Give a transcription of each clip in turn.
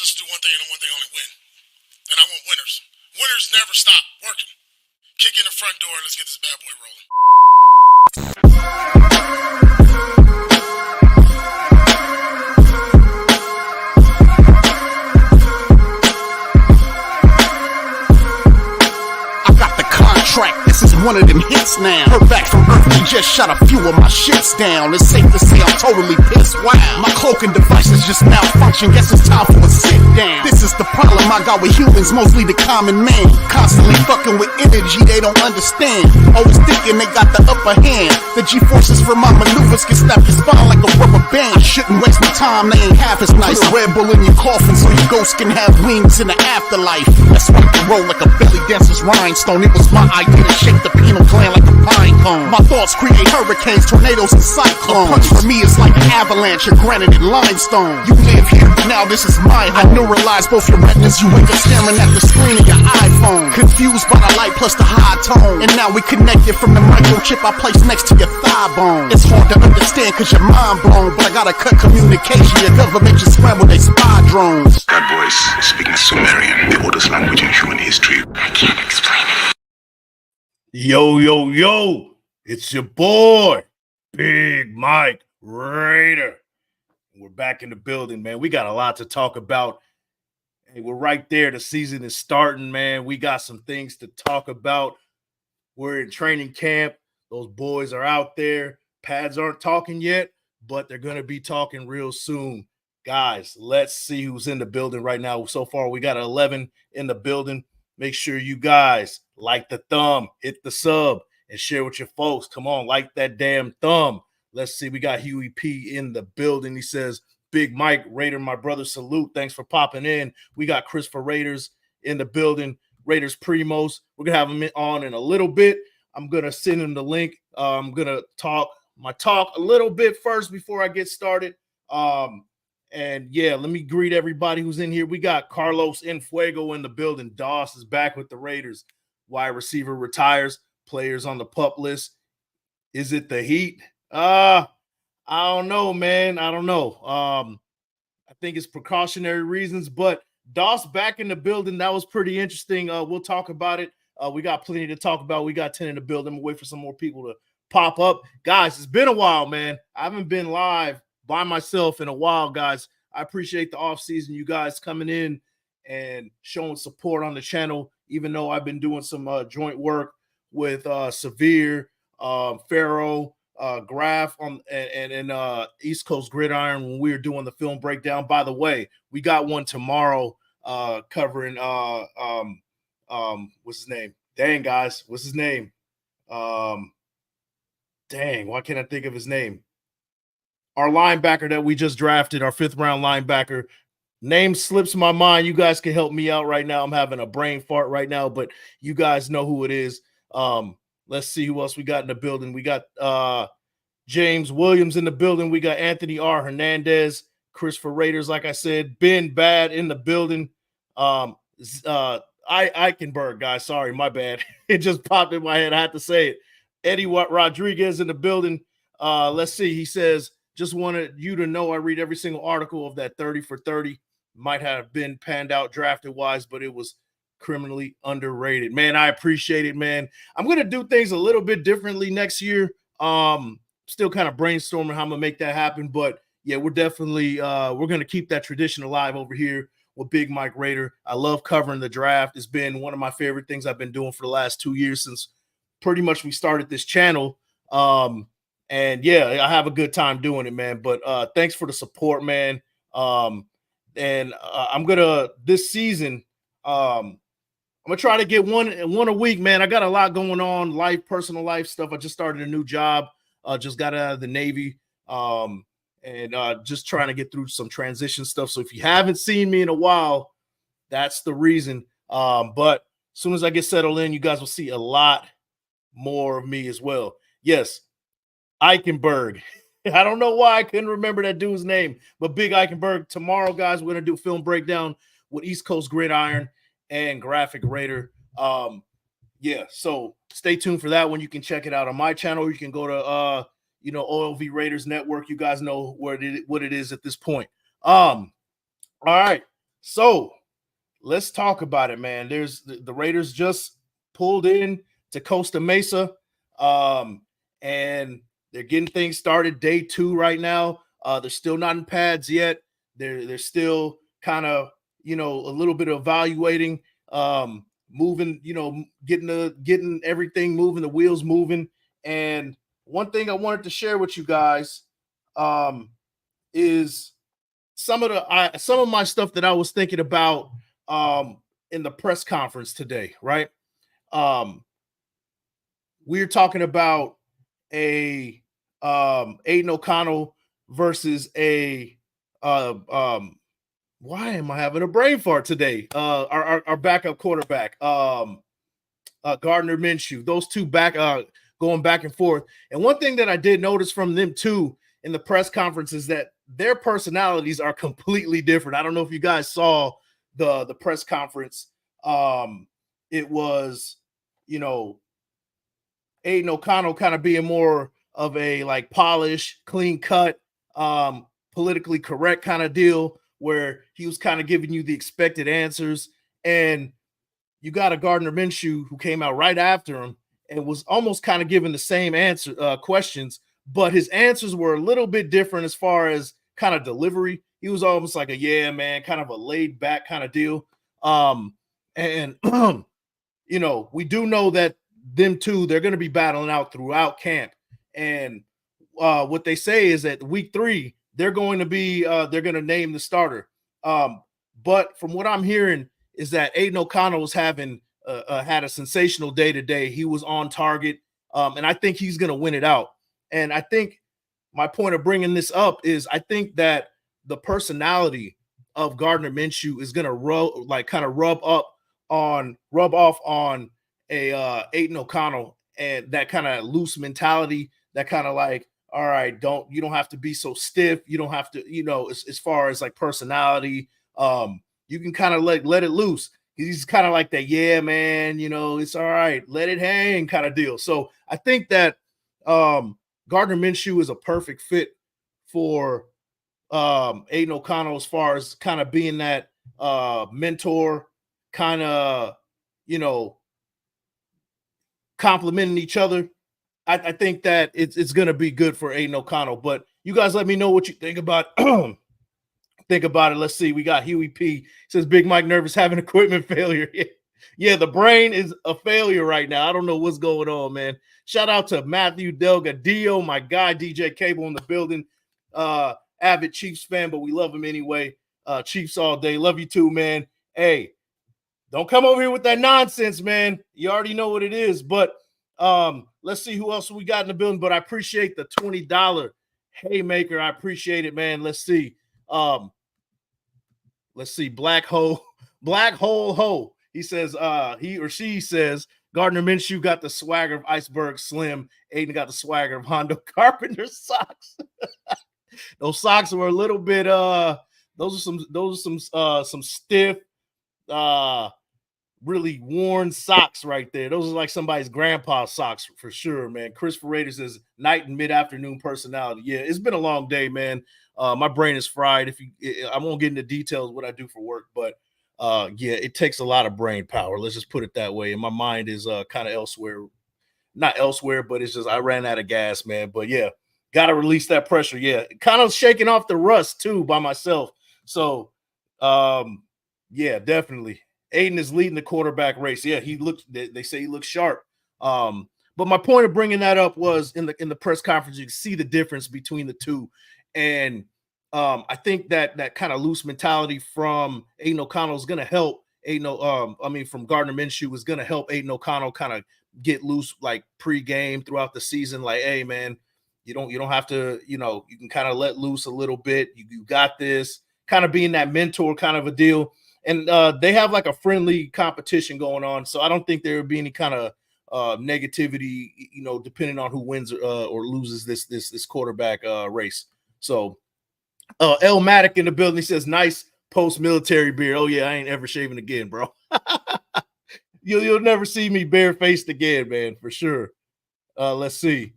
just do one thing and one thing only: win. And I want winners. Winners never stop working. Kick in the front door and let's get this bad boy rolling. This is one of them hits now. Heard back from Earth, we just shot a few of my shits down. It's safe to say I'm totally pissed. Wow, my cloaking devices just malfunction. Guess it's time for a sit down. This is the problem I got with humans, mostly the common man. Constantly fucking with energy they don't understand. Always thinking they got the upper hand. The G-forces from my maneuvers can snap your spine like a rubber band. I shouldn't waste my time, they ain't half as nice. Put a Red Bull in your coffin so your ghost can have wings in the afterlife. Let's rock and roll like a belly dancer's rhinestone. It was my idea to shake the pineal gland like a pine cone. My thoughts create hurricanes, tornadoes, and cyclones. A punch for me is like an avalanche of granite and limestone. You live here, but now this is my home. I neuralize both your retinas. You wake up staring at the screen of your iPhone. Confused by the light plus the high tone. And now we connected from the microchip I placed next to your thigh bone. It's hard to understand cause you're mind blown, but I gotta cut communication. Your government just scrambled they spy drones. That voice is speaking Sumerian, the oldest language in human history. I can't explain it. Yo, it's your boy, Big Mike Raider. We're back in the building, man. We got a lot to talk about. Hey, we're right there. The season is starting, man. We got some things to talk about. We're in training camp. Those boys are out there. Pads aren't talking yet, but they're going to be talking real soon. Guys, let's see who's in the building right now. So far, we got 11 in the building. Make sure you guys like the thumb, hit the sub, and share with your folks. Come on, like that damn thumb. Let's see. We got Huey P in the building. He says, Big Mike Raider, my brother, salute. Thanks for popping in. We got Chris for Raiders in the building. Raiders Primos. We're going to have him on in a little bit. I'm going to send him the link. I'm going to talk a little bit first before I get started. And yeah, let me greet everybody who's in here. We got Carlos Enfuego in the building. Doss is back with the Raiders. Wide receiver retires. Players on the PUP list. Is it the Heat? I don't know, man. I don't know. I think it's precautionary reasons, but Doss back in the building. That was pretty interesting. We'll talk about it. We got plenty to talk about. We got 10 in the building. We'll wait for some more people to pop up. Guys, it's been a while, man. I haven't been live by myself in a while, guys. I appreciate the offseason, you guys coming in and showing support on the channel, even though I've been doing some joint work with Severe, Pharaoh, Graf and East Coast Gridiron when we were doing the film breakdown. By the way, we got one tomorrow covering what's his name? Dang, guys, what's his name? Dang, why can't I think of his name? Our linebacker that we just drafted, our 5th round linebacker. Name slips my mind. You guys can help me out right now. I'm having a brain fart right now, but you guys know who it is. Let's see who else we got in the building. We got James Williams in the building. We got Anthony R. Hernandez, Chris for Raiders, like I said. Ben Bad in the building. Eichenberg, guys. Sorry, my bad. It just popped in my head. I had to say it. Eddie Rodriguez in the building. Let's see. He says, just wanted you to know I read every single article of that 30 for 30. Might have been panned out drafted wise, but it was criminally underrated. Man, I appreciate it, man. I'm going to do things a little bit differently next year. Still kind of brainstorming how I'm going to make that happen. But yeah, we're definitely we're going to keep that tradition alive over here with Big Mike Raider. I love covering the draft. It's been one of my favorite things I've been doing for the last 2 years since pretty much we started this channel. And yeah, I have a good time doing it, man. But thanks for the support, man. I'm gonna this season, I'm gonna try to get one a week, man. I got a lot going on, personal life stuff. I just started a new job, just got out of the Navy, and just trying to get through some transition stuff. So if you haven't seen me in a while, that's the reason. But as soon as I get settled in, you guys will see a lot more of me as well. Yes. Eichenberg. I don't know why I couldn't remember that dude's name, but Big Eichenberg. Tomorrow, guys, we're going to do film breakdown with East Coast Gridiron and Graphic Raider. Yeah, so stay tuned for that one. You can check it out on my channel. You can go to, OLV Raiders Network. You guys know what it is at this point. All right. So let's talk about it, man. There's the Raiders just pulled in to Costa Mesa, and they're getting things started. Day 2 right now. They're still not in pads yet. They're still kind of a little bit of evaluating, moving, getting everything moving, the wheels moving. And one thing I wanted to share with you guys is some of my stuff that I was thinking about in the press conference today, right? We're talking about a Aiden O'Connell versus a why am I having a brain fart today? Our backup quarterback, Gardner Minshew. Those two going back and forth. And one thing that I did notice from them too in the press conference is that their personalities are completely different. I don't know if you guys saw the press conference. It was, Aiden O'Connell kind of being more of a like polished, clean cut, politically correct kind of deal where he was kind of giving you the expected answers. And you got a Gardner Minshew who came out right after him and was almost kind of giving the same questions, but his answers were a little bit different as far as kind of delivery. He was almost like a yeah, man, kind of a laid back kind of deal. And we do know that them two, they're going to be battling out throughout camp. And what they say is that week 3, they're going to name the starter. But from what I'm hearing is that Aiden O'Connell was had a sensational day today. He was on target. And I think he's going to win it out. And I think my point of bringing this up is I think that the personality of Gardner Minshew is going to rub off on a Aiden O'Connell, and that kind of loose mentality, that kind of like, all right, you don't have to be so stiff. You don't have to, as far as like personality, you can kind of let it loose. He's kind of like that, yeah, man, it's all right, let it hang kind of deal. So I think that Gardner Minshew is a perfect fit for Aiden O'Connell as far as kind of being that mentor, kind of, complimenting each other. I think that it's going to be good for Aiden O'Connell. But you guys let me know what you think about think about it. Let's see. We got Huey P. Says Big Mike nervous having equipment failure. Yeah, the brain is a failure right now. I don't know what's going on, man. Shout out to Matthew Delgadillo, my guy, DJ Cable in the building. Avid Chiefs fan, but we love him anyway. Chiefs all day. Love you too, man. Hey, don't come over here with that nonsense, man. You already know what it is. But let's see who else we got in the building. But I appreciate the $20 haymaker. I appreciate it, man. Let's see. Black Hole Ho. He says, he or she says, Gardner Minshew got the swagger of Iceberg Slim. Aiden got the swagger of Hondo Carpenter socks. Those socks were a little bit those are some stiff, really worn socks right there. Those are like somebody's grandpa's socks for sure, man. Christopher Rader says night and mid-afternoon personality. Yeah, it's been a long day, man. My brain is fried. I won't get into details of what I do for work, but yeah, it takes a lot of brain power. Let's just put it that way. And my mind is kind of elsewhere. Not elsewhere, but it's just I ran out of gas, man. But yeah, got to release that pressure. Yeah, kind of shaking off the rust too by myself. So yeah, definitely. Aiden is leading the quarterback race. Yeah, they say he looks sharp. But my point of bringing that up was in the press conference, you can see the difference between the two. And I think that kind of loose mentality from Aiden O'Connell is going to help from Gardner Minshew is going to help Aiden O'Connell kind of get loose like pre-game throughout the season. Like, hey, man, you don't have to, you can kind of let loose a little bit. You got this, kind of being that mentor kind of a deal. And they have like a friendly competition going on. So I don't think there would be any kind of negativity, depending on who wins or loses this quarterback race. So El Matic in the building, he says, nice post-military beard. Oh, yeah, I ain't ever shaving again, bro. You'll never see me barefaced again, man, for sure. Let's see. He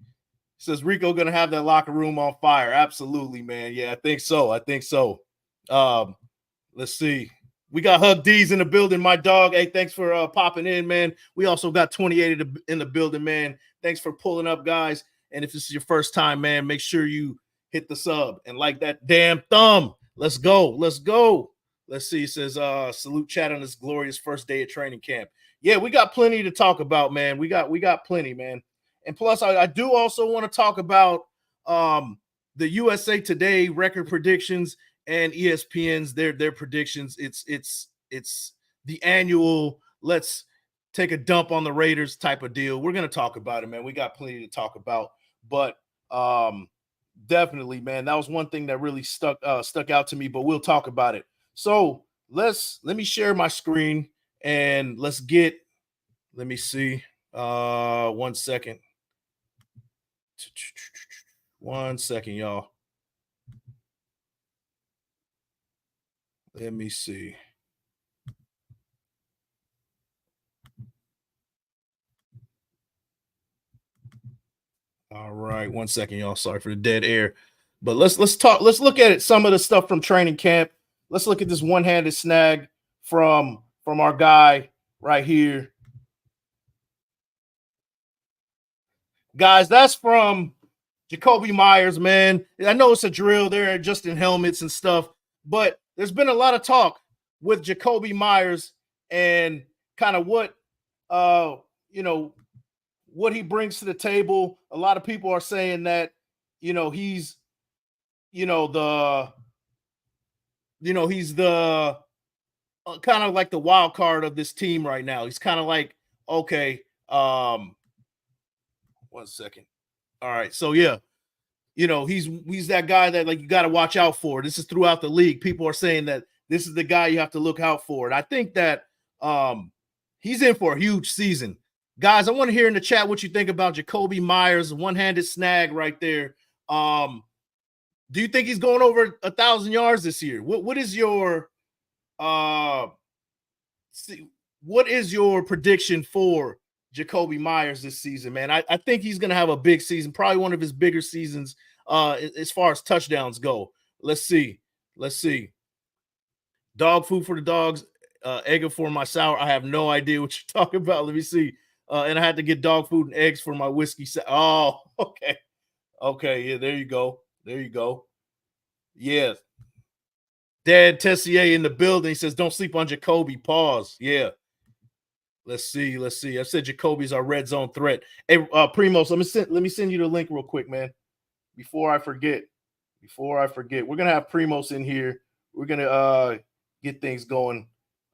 says, Rico going to have that locker room on fire. Absolutely, man. Yeah, I think so. Let's see. We got Hug D's in the building, my dog. Hey, thanks for popping in, man. We also got 28 in the building, man. Thanks for pulling up, guys. And if this is your first time, man, make sure you hit the sub and like that damn thumb. Let's go. Let's go. Let's see. It says, salute chat on this glorious first day of training camp. Yeah, we got plenty to talk about, man. We got plenty, man. And plus, I do also want to talk about the USA Today record predictions and ESPN's their predictions. It's the annual let's take a dump on the Raiders type of deal. We're gonna talk about it, man. We got plenty to talk about, but definitely, man, that was one thing that really stuck out to me. But we'll talk about it. So let me share my screen and let me see. 1 second. 1 second, y'all. Let me see. All right, 1 second, y'all. Sorry for the dead air. But let's look at it. Some of the stuff from training camp. Let's look at this one-handed snag from our guy right here. Guys, that's from Jakobi Meyers, man. I know it's a drill. They're just in helmets and stuff, but there's been a lot of talk with Jakobi Meyers and kind of what he brings to the table. A lot of people are saying that, he's the kind of like the wild card of this team right now. He's kind of like, okay, 1 second. All right. So yeah, he's that guy that like you got to watch out for. This is throughout the league. People are saying that this is the guy you have to look out for. And I think that he's in for a huge season. Guys, I want to hear in the chat what you think about Jakobi Meyers, one-handed snag right there. Do you think he's going over 1,000 yards this year? What is your prediction for Jakobi Meyers this season, man? I think he's going to have a big season, probably one of his bigger seasons as far as touchdowns go. Let's see. Dog food for the dogs, egg for my sour. I have no idea what you're talking about. Let me see. And I had to get dog food and eggs for my whiskey. Oh, okay. Okay, yeah, there you go. Yeah. Dad Tessier in the building. He says, don't sleep on Jakobi. Pause. Yeah. Let's see. I said Jacoby's our red zone threat. Hey, Primos, let me send you the link real quick, man. Before I forget. We're gonna have Primos in here. We're gonna get things going.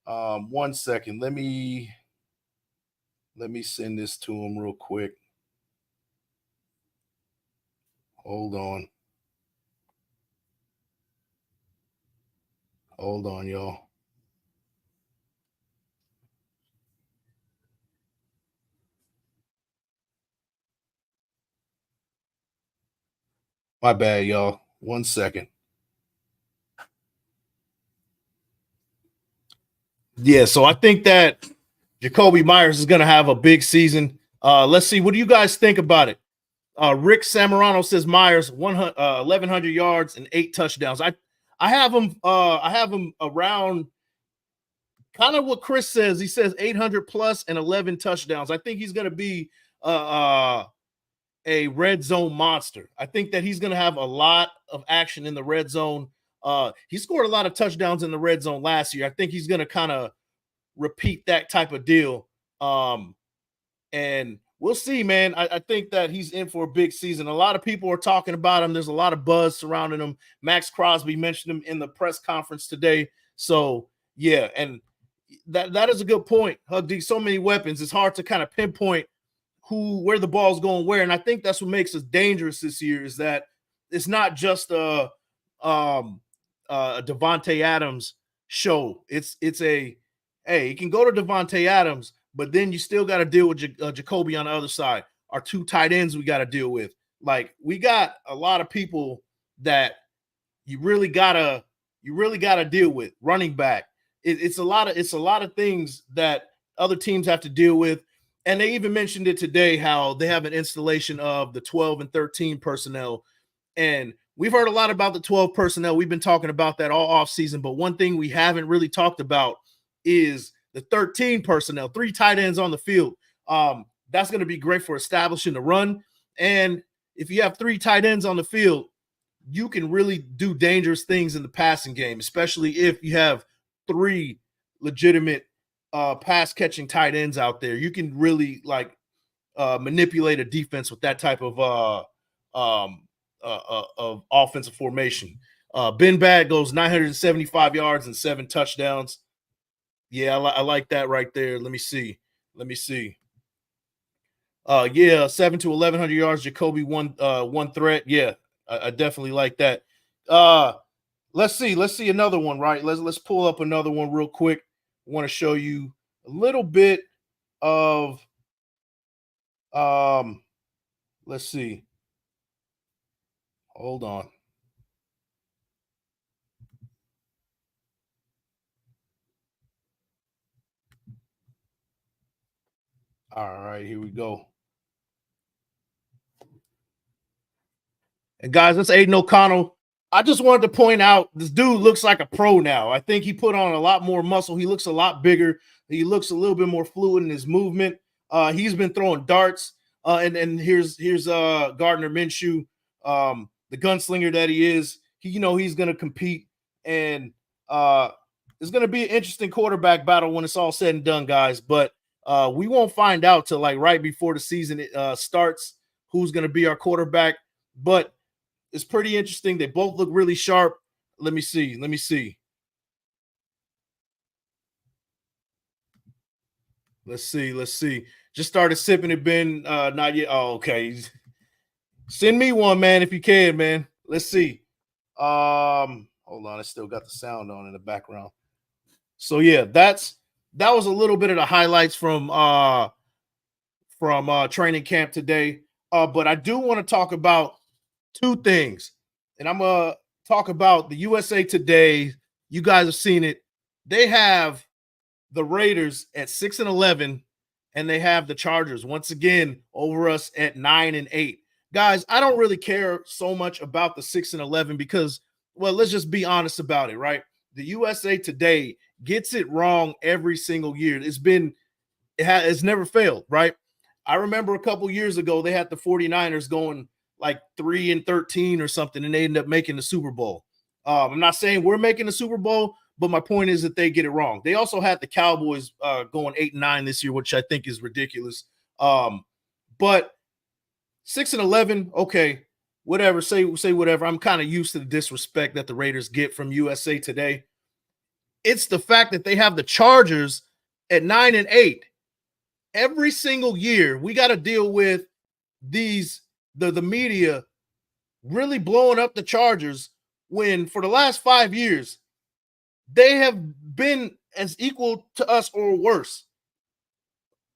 1 second. Let me send this to him real quick. Hold on, y'all. My bad, y'all. 1 second. Yeah, so I think that Jakobi Meyers is going to have a big season. Let's see. What do you guys think about it? Rick Samorano says Meyers 1,100 yards and 8 touchdowns. I have him around kind of what Chris says. He says 800 plus and 11 touchdowns. I think he's going to be a red zone monster. I think that he's going to have a lot of action in the red zone. He scored a lot of touchdowns in the red zone last year. I think he's going to kind of repeat that type of deal. And we'll see, man. I think that he's in for a big season. A lot of people are talking about him. There's a lot of buzz surrounding him. Maxx Crosby mentioned him in the press conference today. So yeah, and that is a good point. Hug D, so many weapons. It's hard to kind of pinpoint where the ball's going where. And I think that's what makes us dangerous this year is that it's not just a Devonte Adams show. It's a, hey, you can go to Devonte Adams, but then you still got to deal with Jakobi on the other side. Our 2 tight ends we got to deal with. Like, we got a lot of people that you really gotta deal with. Running back. It's a lot of things that other teams have to deal with. And they even mentioned it today, how they have an installation of the 12 and 13 personnel. And we've heard a lot about the 12 personnel. We've been talking about that all offseason, but one thing we haven't really talked about is the 13 personnel, 3 tight ends on the field. That's going to be great for establishing the run. And if you have 3 tight ends on the field, you can really do dangerous things in the passing game, especially if you have 3 legitimate pass catching tight ends out there. You can really manipulate a defense with that type of offensive formation. Ben Bad goes 975 yards and 7 touchdowns. Yeah, I like that right there. Let me see. 7 to 1,100 yards. Jacoby one threat. Yeah, I definitely like that. Let's see another one. Right. Let's pull up another one real quick. I want to show you a little bit of. Let's see. Hold on. All right, here we go. And guys, that's Aiden O'Connell. I just wanted to point out this dude looks like a pro now. I think he put on a lot more muscle. He looks a lot bigger. He looks a little bit more fluid in his movement. He's been throwing darts. And here's Gardner Minshew, the gunslinger that he is. He's going to compete, and it's going to be an interesting quarterback battle when it's all said and done, guys. But we won't find out till right before the season starts who's going to be our quarterback. But it's pretty interesting. They both look really sharp. Let me see. Let's see. Just started sipping it, Ben. Not yet. Oh, okay. Send me one, man, if you can, man. Let's see. Hold on. I still got the sound on in the background. So yeah, that was a little bit of the highlights from training camp today. But I do want to talk about 2 things, and I'm gonna talk about the USA Today. You guys have seen it. They have the Raiders at 6-11, and they have the Chargers once again over us at 9-8. Guys, I don't really care so much about the 6-11 because, well, let's just be honest about it, right? The USA Today gets it wrong every single year. It's never failed, right? I remember a couple years ago they had the 49ers going 3-13 or something, and they ended up making the Super Bowl. I'm not saying we're making the Super Bowl, but my point is that they get it wrong. They also had the Cowboys going 8-9 this year, which I think is ridiculous. But 6-11, okay, whatever. Say whatever. I'm kind of used to the disrespect that the Raiders get from USA Today. It's the fact that they have the Chargers at 9-8. Every single year, we got to deal with the media really blowing up the Chargers when for the last 5 years, they have been as equal to us or worse.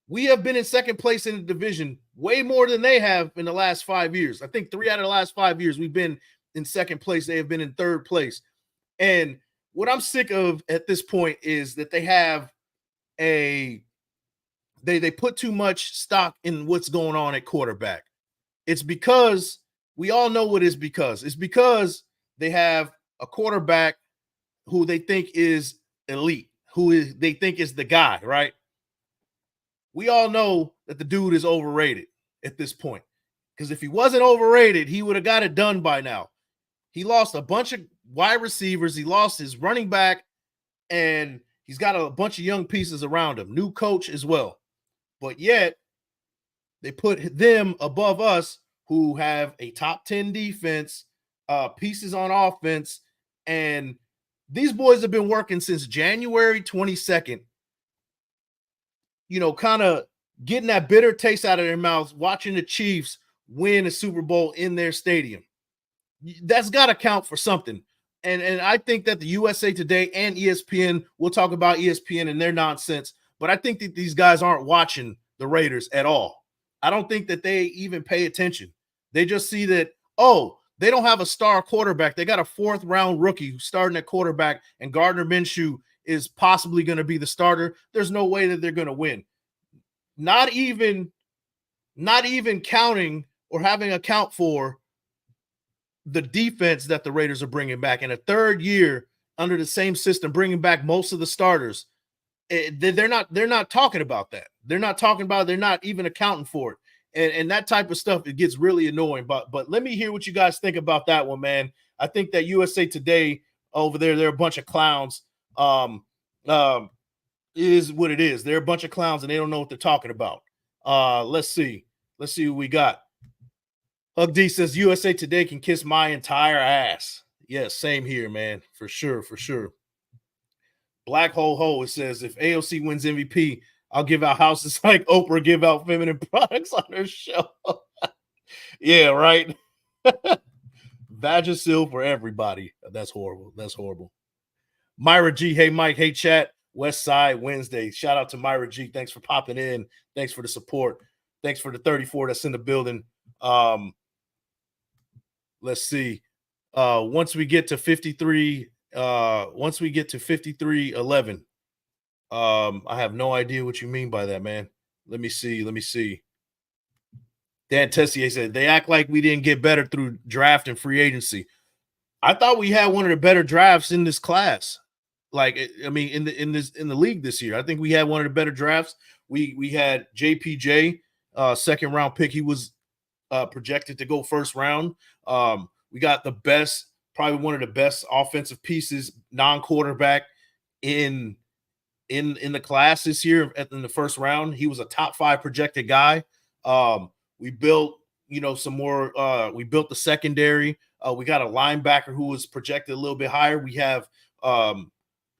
We have been in second place in the division way more than they have in the last 5 years. I think 3 out of the last 5 years, we've been in second place. They have been in third place. And what I'm sick of at this point is that they have they put too much stock in what's going on at quarterback. It's because we all know what it's because. It's because they have a quarterback who they think is elite, they think is the guy, right? We all know that the dude is overrated at this point. Because if he wasn't overrated, he would have got it done by now. He lost a bunch of wide receivers. He lost his running back, and he's got a bunch of young pieces around him. New coach as well. But yet, they put them above us who have a top 10 defense, pieces on offense, and these boys have been working since January 22nd, kind of getting that bitter taste out of their mouths, watching the Chiefs win a Super Bowl in their stadium. That's got to count for something. And I think that the USA Today and ESPN, we'll talk about ESPN and their nonsense, but I think that these guys aren't watching the Raiders at all. I don't think that they even pay attention. They just see that, they don't have a star quarterback. They got a 4th-round rookie who's starting at quarterback, and Gardner Minshew is possibly going to be the starter. There's no way that they're going to win. Not even counting or having account for the defense that the Raiders are bringing back in a third year under the same system, bringing back most of the starters. They're not talking about that. They're not talking about it. They're not even accounting for it. And that type of stuff, it gets really annoying. But let me hear what you guys think about that one, man. I think that USA Today over there, they're a bunch of clowns. Is what it is. They're a bunch of clowns and they don't know what they're talking about. Let's see what we got. Hug D says USA Today can kiss my entire ass. Yes, same here, man. For sure. Black Hole Ho, it says, if AOC wins MVP, I'll give out houses like Oprah give out feminine products on her show. Yeah, right. Vagisil for everybody. That's horrible. Myra G, hey Mike, hey chat. West Side Wednesday. Shout out to Myra G. Thanks for popping in. Thanks for the support. Thanks for the 34 that's in the building. Let's see. Once we get to 53, 53-11, I have no idea what you mean by that, man. Let me see. Dan Tessier said they act like we didn't get better through draft and free agency. I thought we had one of the better drafts in this class. Like, I mean, in the league this year, I think we had one of the better drafts. We had JPJ, second round pick. He was projected to go first round. We got probably one of the best offensive pieces, non-quarterback in the class this year in the first round. He was a top 5 projected guy. We built, some more. We built the secondary. We got a linebacker who was projected a little bit higher. We have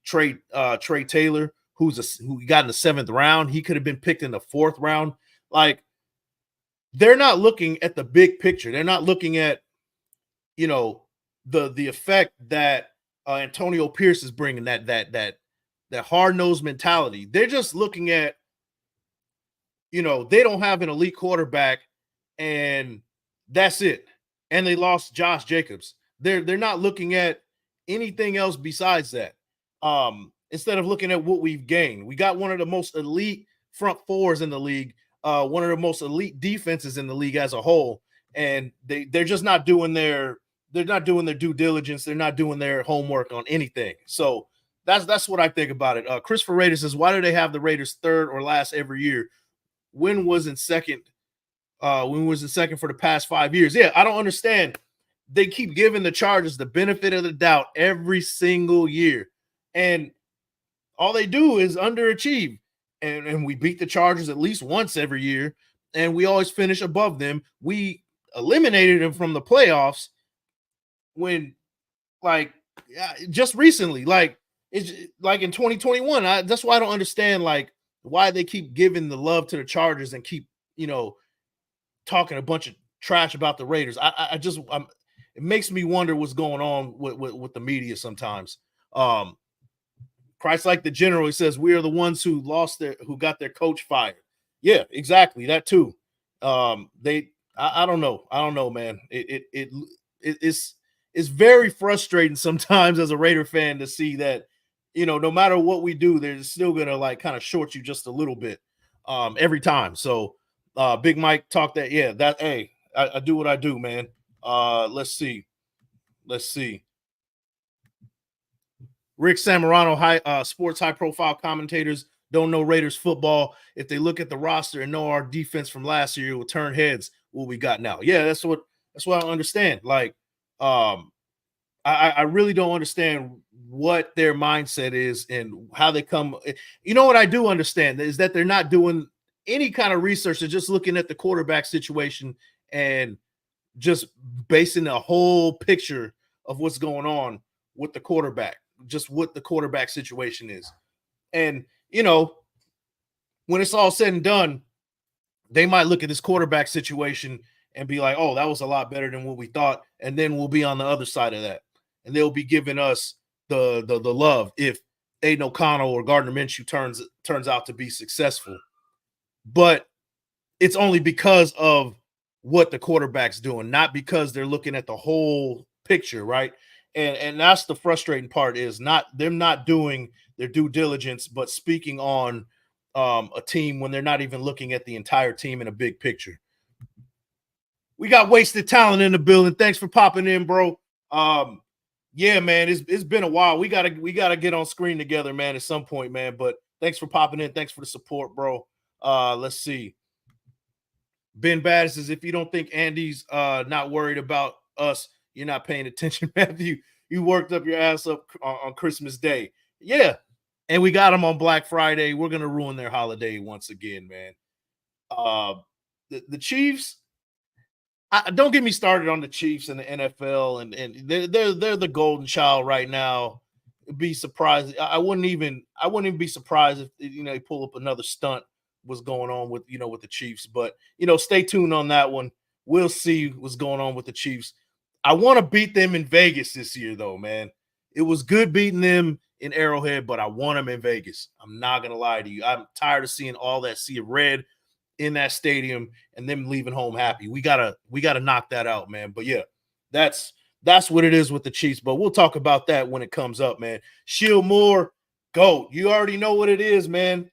Trey Taylor, who we got in the 7th round. He could have been picked in the 4th round. Like, they're not looking at the big picture. They're not looking at, the effect that Antonio Pierce is bringing, that hard-nosed mentality. They're just looking at, they don't have an elite quarterback, and that's it. And they lost Josh Jacobs. They're not looking at anything else besides that. Instead of looking at what we've gained, we got one of the most elite front fours in the league, one of the most elite defenses in the league as a whole, and they're just not doing their due diligence. They're not doing their homework on anything. So that's what I think about it. Christopher Raiders says, why do they have the Raiders third or last every year? Win was in second for the past 5 years. Yeah, I don't understand. They keep giving the Chargers the benefit of the doubt every single year, and all they do is underachieve. And we beat the Chargers at least once every year, and we always finish above them. We eliminated them from the playoffs when, just recently, it's like in 2021. That's why I don't understand, why they keep giving the love to the Chargers and keep, talking a bunch of trash about the Raiders. It makes me wonder what's going on with the media sometimes. Christ like the general, he says, we are the ones who got their coach fired. Yeah, exactly. That too. I don't know, man. It's very frustrating sometimes as a Raider fan to see that, no matter what we do, they're still gonna kind of short you just a little bit every time. So Big Mike talked that. Yeah, hey, I do what I do, man. Let's see. Rick Samorano, sports high-profile commentators don't know Raiders football. If they look at the roster and know our defense from last year, it will turn heads what we got now. Yeah, that's what I don't understand. I really don't understand what their mindset is and how they come. What I do understand is that they're not doing any kind of research. They're just looking at the quarterback situation and just basing a whole picture of what's going on with the quarterback, just what the quarterback situation is. And, when it's all said and done, they might look at this quarterback situation and be like, oh, that was a lot better than what we thought. And then we'll be on the other side of that. And they'll be giving us the love if Aiden O'Connell or Gardner Minshew turns out to be successful. But it's only because of what the quarterback's doing, not because they're looking at the whole picture, right? And that's the frustrating part, is them not doing their due diligence, but speaking on a team when they're not even looking at the entire team in a big picture. We got Wasted Talent in the building. Thanks for popping in, bro. Yeah, man, it's been a while. We gotta get on screen together, man, at some point, man. But thanks for popping in. Thanks for the support, bro. Let's see. Ben Bad says, if you don't think Andy's not worried about us, you're not paying attention, Matthew. You worked up your ass up on Christmas Day. Yeah. And we got them on Black Friday. We're gonna ruin their holiday once again, man. The Chiefs. Don't get me started on the Chiefs and the NFL, and they're the golden child right now. Be surprised. I wouldn't even be surprised if they pull up another stunt. What's going on with with the Chiefs, but stay tuned on that one. We'll see what's going on with the Chiefs. I want to beat them in Vegas this year, though, man. It was good beating them in Arrowhead, but I want them in Vegas. I'm not gonna lie to you. I'm tired of seeing all that sea of red in that stadium and them leaving home happy. We gotta knock that out, man. But yeah, that's what it is with the Chiefs. But we'll talk about that when it comes up, man. Shield Moore, GOAT. You already know what it is, man.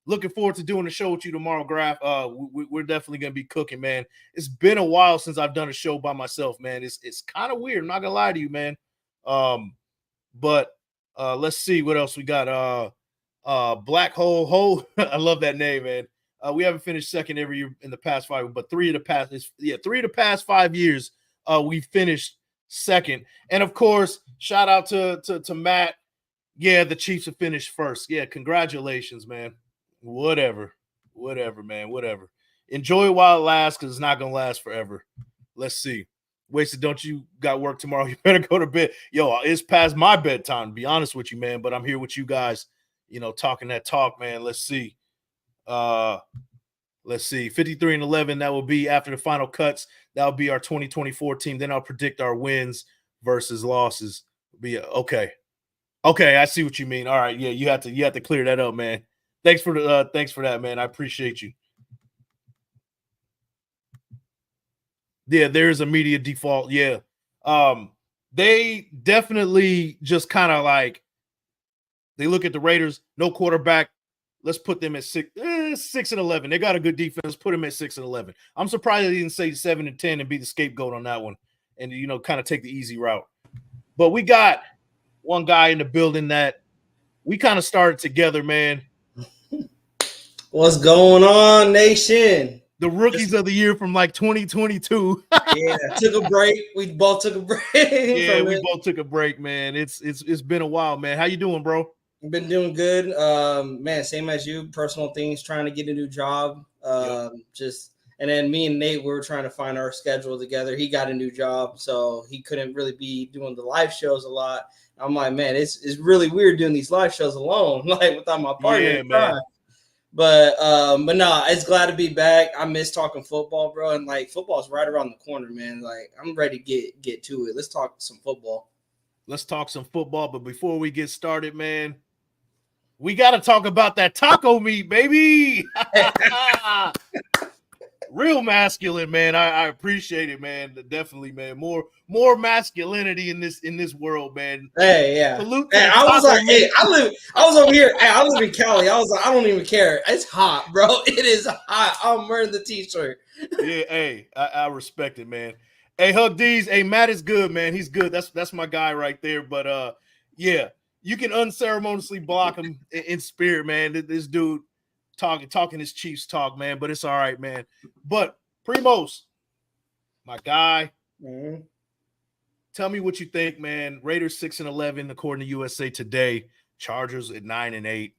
Looking forward to doing the show with you tomorrow, Graf. We're definitely gonna be cooking, man. It's been a while since I've done a show by myself, man. It's kind of weird. I'm not gonna lie to you, man. But let's see what else we got. Black Hole. I love that name, man. We haven't finished second every year in the past 5, but 3 of the past 5 years, we finished second. And of course, shout out to Matt. Yeah, the Chiefs have finished first. Yeah, congratulations, man. Whatever, man. Whatever. Enjoy it while it lasts, because it's not gonna last forever. Let's see. Wasted, don't you got work tomorrow? You better go to bed. Yo, it's past my bedtime, to be honest with you, man. But I'm here with you guys, talking that talk, man. Let's see. 53-11. That will be after the final cuts. That'll be our 2024 team. Then I'll predict our wins versus losses. Okay. I see what you mean. All right, yeah, you have to clear that up, man. Thanks for that, man. I appreciate you. Yeah, there's a media default. Yeah. They definitely just kind of like they look at the Raiders, no quarterback. Let's put them at 6-11. They got a good defense. Put them at 6-11. I'm surprised they didn't say 7-10 and be the scapegoat on that one, and kind of take the easy route. But we got one guy in the building that we kind of started together, man. What's going on, nation? The rookies of the year from like 2022. Yeah, took a break. We both took a break. Yeah, we both took a break, man. It's been a while, man. How you doing, bro? I've been doing good. Man, same as you. Personal things, trying to get a new job. And then me and Nate, we were trying to find our schedule together. He got a new job, so he couldn't really be doing the live shows a lot. I'm like, man, it's really weird doing these live shows alone, like without my partner. Yeah, man. But no, it's glad to be back. I miss talking football, bro. And like football's right around the corner, man. Like I'm ready to get to it. Let's talk some football. But before we get started, man, we got to talk about that taco meat, baby. Real masculine, man. I appreciate it, man. Definitely, man. More masculinity in this world, man. Hey, yeah. Salute hey, I was like, hey, I was over here. Hey, I live in Cali. I was like, I don't even care. It's hot, bro. It is hot. I'm wearing the t-shirt. Yeah, hey, I respect it, man. Hey, Hug D's. Hey, Matt is good, man. He's good. That's my guy right there. But yeah, you can unceremoniously block him in spirit, man. This dude talking his Chiefs talk, man. But it's all right, man. But Primos, my guy, tell me what you think, man. Raiders 6-11 according to USA Today. Chargers at 9-8.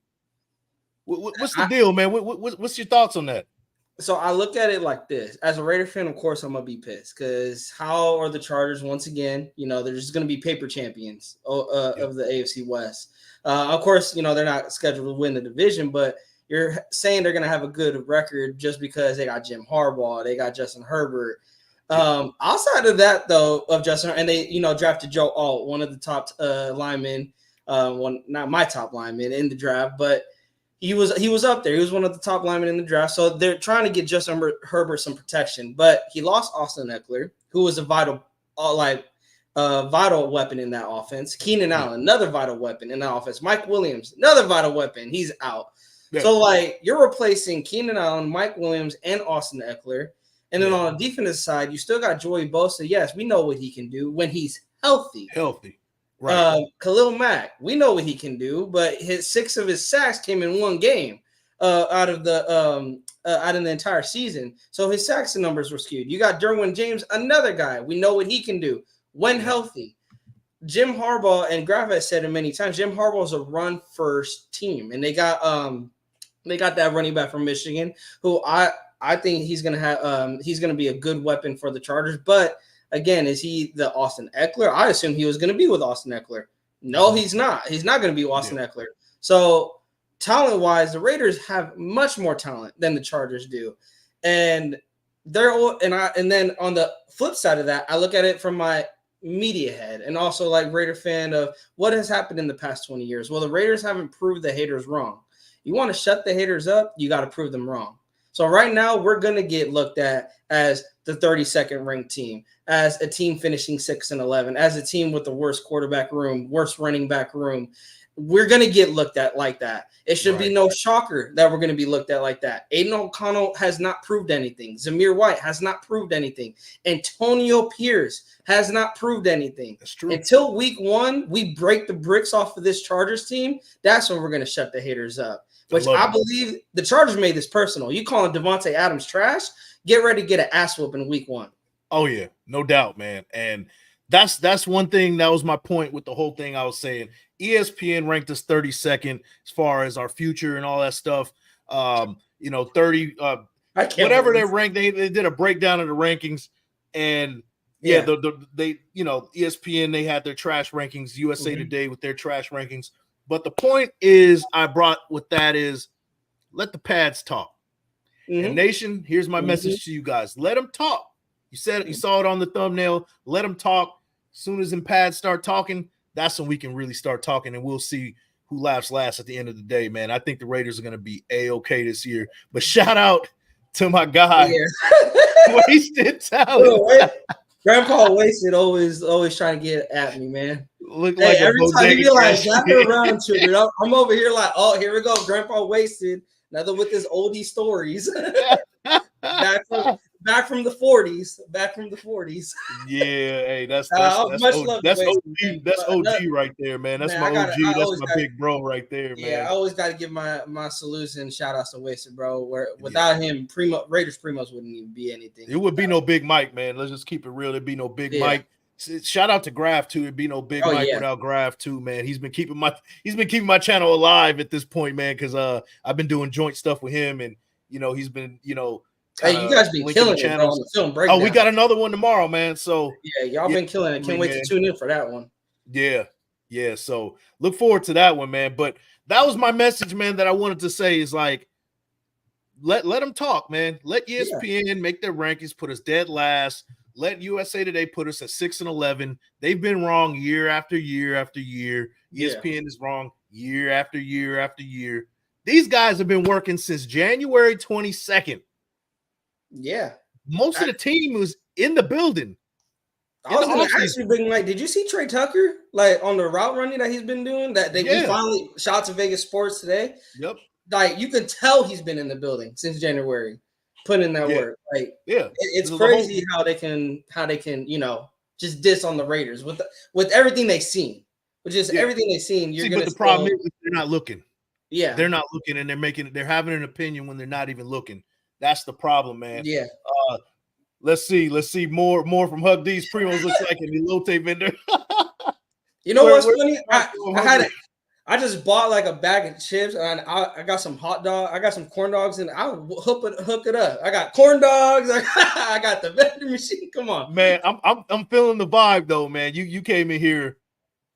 What's the deal, man? What's your thoughts on that? So I look at it like this. As a Raider fan, of course, I'm going to be pissed because how are the Chargers once again? They're just going to be paper champions of the AFC West. Of course, they're not scheduled to win the division, but you're saying they're going to have a good record just because they got Jim Harbaugh, they got Justin Herbert. Outside of that, though, of Justin, and they, drafted Joe Alt, one of the top linemen, not my top lineman in the draft, but he was up there. He was one of the top linemen in the draft. So they're trying to get Justin Herbert some protection, but he lost Austin Eckler, who was a vital weapon in that offense. Keenan Allen, another vital weapon in that offense. Mike Williams, another vital weapon. He's out. Yeah. So, you're replacing Keenan Allen, Mike Williams, and Austin Eckler. And then on the defensive side, you still got Joey Bosa. Yes, we know what he can do when he's healthy. Right. Khalil Mack, we know what he can do, but 6 of his sacks came in one game out of the entire season. So his sacks numbers were skewed. You got Derwin James, another guy. We know what he can do when healthy. Jim Harbaugh, and Graf has said it many times, Jim Harbaugh is a run-first team, and they got that running back from Michigan, who I think he's gonna be a good weapon for the Chargers. But again, is he the Austin Eckler? I assume he was gonna be with Austin Eckler. No, he's not. He's not gonna be Austin Eckler. So talent-wise, the Raiders have much more talent than the Chargers do, and then on the flip side of that, I look at it from my media head and also like Raider fan of what has happened in the past 20 years. Well, the Raiders haven't proved the haters wrong. You want to shut the haters up, you got to prove them wrong. So right now we're going to get looked at as the 32nd ranked team, as a team finishing 6-11, as a team with the worst quarterback room, worst running back room. We're going to get looked at like that. It should be no shocker that we're going to be looked at like that. Aiden O'Connell has not proved anything. Zamir White has not proved anything. Antonio Pierce has not proved anything. That's true. Until week 1, we break the bricks off of this Chargers team. That's when we're going to shut the haters up. Which I believe the Chargers made this personal. You calling Devonte Adams trash? Get ready to get an ass whoop in week 1. Oh yeah, no doubt, man. And that's one thing. That was my point with the whole thing I was saying. ESPN ranked us 32nd as far as our future and all that stuff. 30, whatever they ranked, they did a breakdown of the rankings, and ESPN, they had their trash rankings, USA Today with their trash rankings. But the point is, I brought with that is, let the pads talk. And nation, here's my message to you guys: let them talk. You said it, you saw it on the thumbnail. Let them talk. As soon as them pads start talking, that's when we can really start talking, and we'll see who laughs last at the end of the day, man. I think the Raiders are going to be A-okay this year. But shout out to my guy, Wasted Talent. Grandpa Wasted always trying to get at me, man. Look like every time you be like, got the round to it. I'm over here like, oh, here we go, Grandpa Wasted. Another with his oldie stories. Back from the 40s. Yeah, hey, that's OG right there, man. That's my OG. That's my big bro right there, man. Yeah, I always got to give my salutes and shout outs to Wasted, bro. Without him, Raiders Primos wouldn't even be anything. It would be no Big Mike, man. Let's just keep it real. There'd be no Big Mike. Shout out to Graf too. It'd be no Big Mike without Graf too, man. He's been keeping my channel alive at this point, man, because I've been doing joint stuff with him, and he's been hey, you guys been killing it, bro, on the film breakdown. Oh, we got another one tomorrow, man. So y'all been killing it. Can't wait to tune in for that one. Yeah. So look forward to that one, man. But that was my message, man, that I wanted to say is like, let them talk, man. Let ESPN make their rankings, put us dead last. Let USA Today put us at 6-11. They've been wrong year after year after year. ESPN is wrong year after year after year. These guys have been working since January 22nd. Yeah. Most of the team was in the building. I was going to ask you, Big Mike, did you see Trey Tucker like on the route running that he's been doing? We finally shot to Vegas Sports today. Yep. Like you could tell he's been in the building since January, putting in that work. Like it's crazy how they can just diss on the Raiders with everything they've seen. Which is everything they've seen. But the problem is they're not looking. Yeah. They're not looking, and they're having an opinion when they're not even looking. That's the problem, man. Yeah. Let's see more from Hug D's Primos looks like an elote vendor. You know what's funny? I just bought like a bag of chips, and I got some hot dog. I got some corn dogs, and I'll hook it up. I got corn dogs. I got the vending machine. Come on, man. I'm feeling the vibe though, man. You came in here.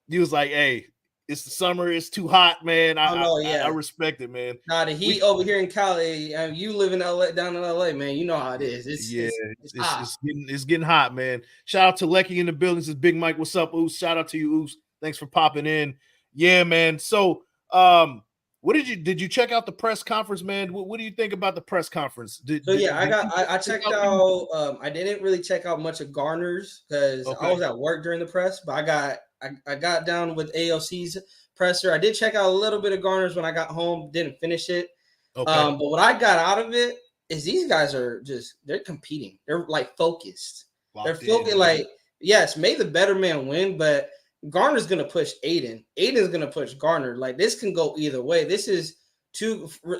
You was like, hey. It's the summer. It's too hot, man. I respect it, man. Nah, the heat over here in Cali. You live in LA, down in LA, man. You know how it is. It's getting hot, man. Shout out to Lecky in the building. This is Big Mike. What's up, Oos? Shout out to you, Oos. Thanks for popping in. Yeah, man. So, what did you check out the press conference, man? What do you think about the press conference? I checked out. I didn't really check out much of Gardner's because I was at work during the press, but I got down with AOC's presser. I did check out a little bit of Gardner's when I got home. Didn't finish it. But what I got out of it is these guys are they're competing. They're like focused. They're Locked focused. in, Like, yes, may the better man win, but Garner's gonna push Aiden. Aiden's gonna push Gardner. Like, this can go either way. This is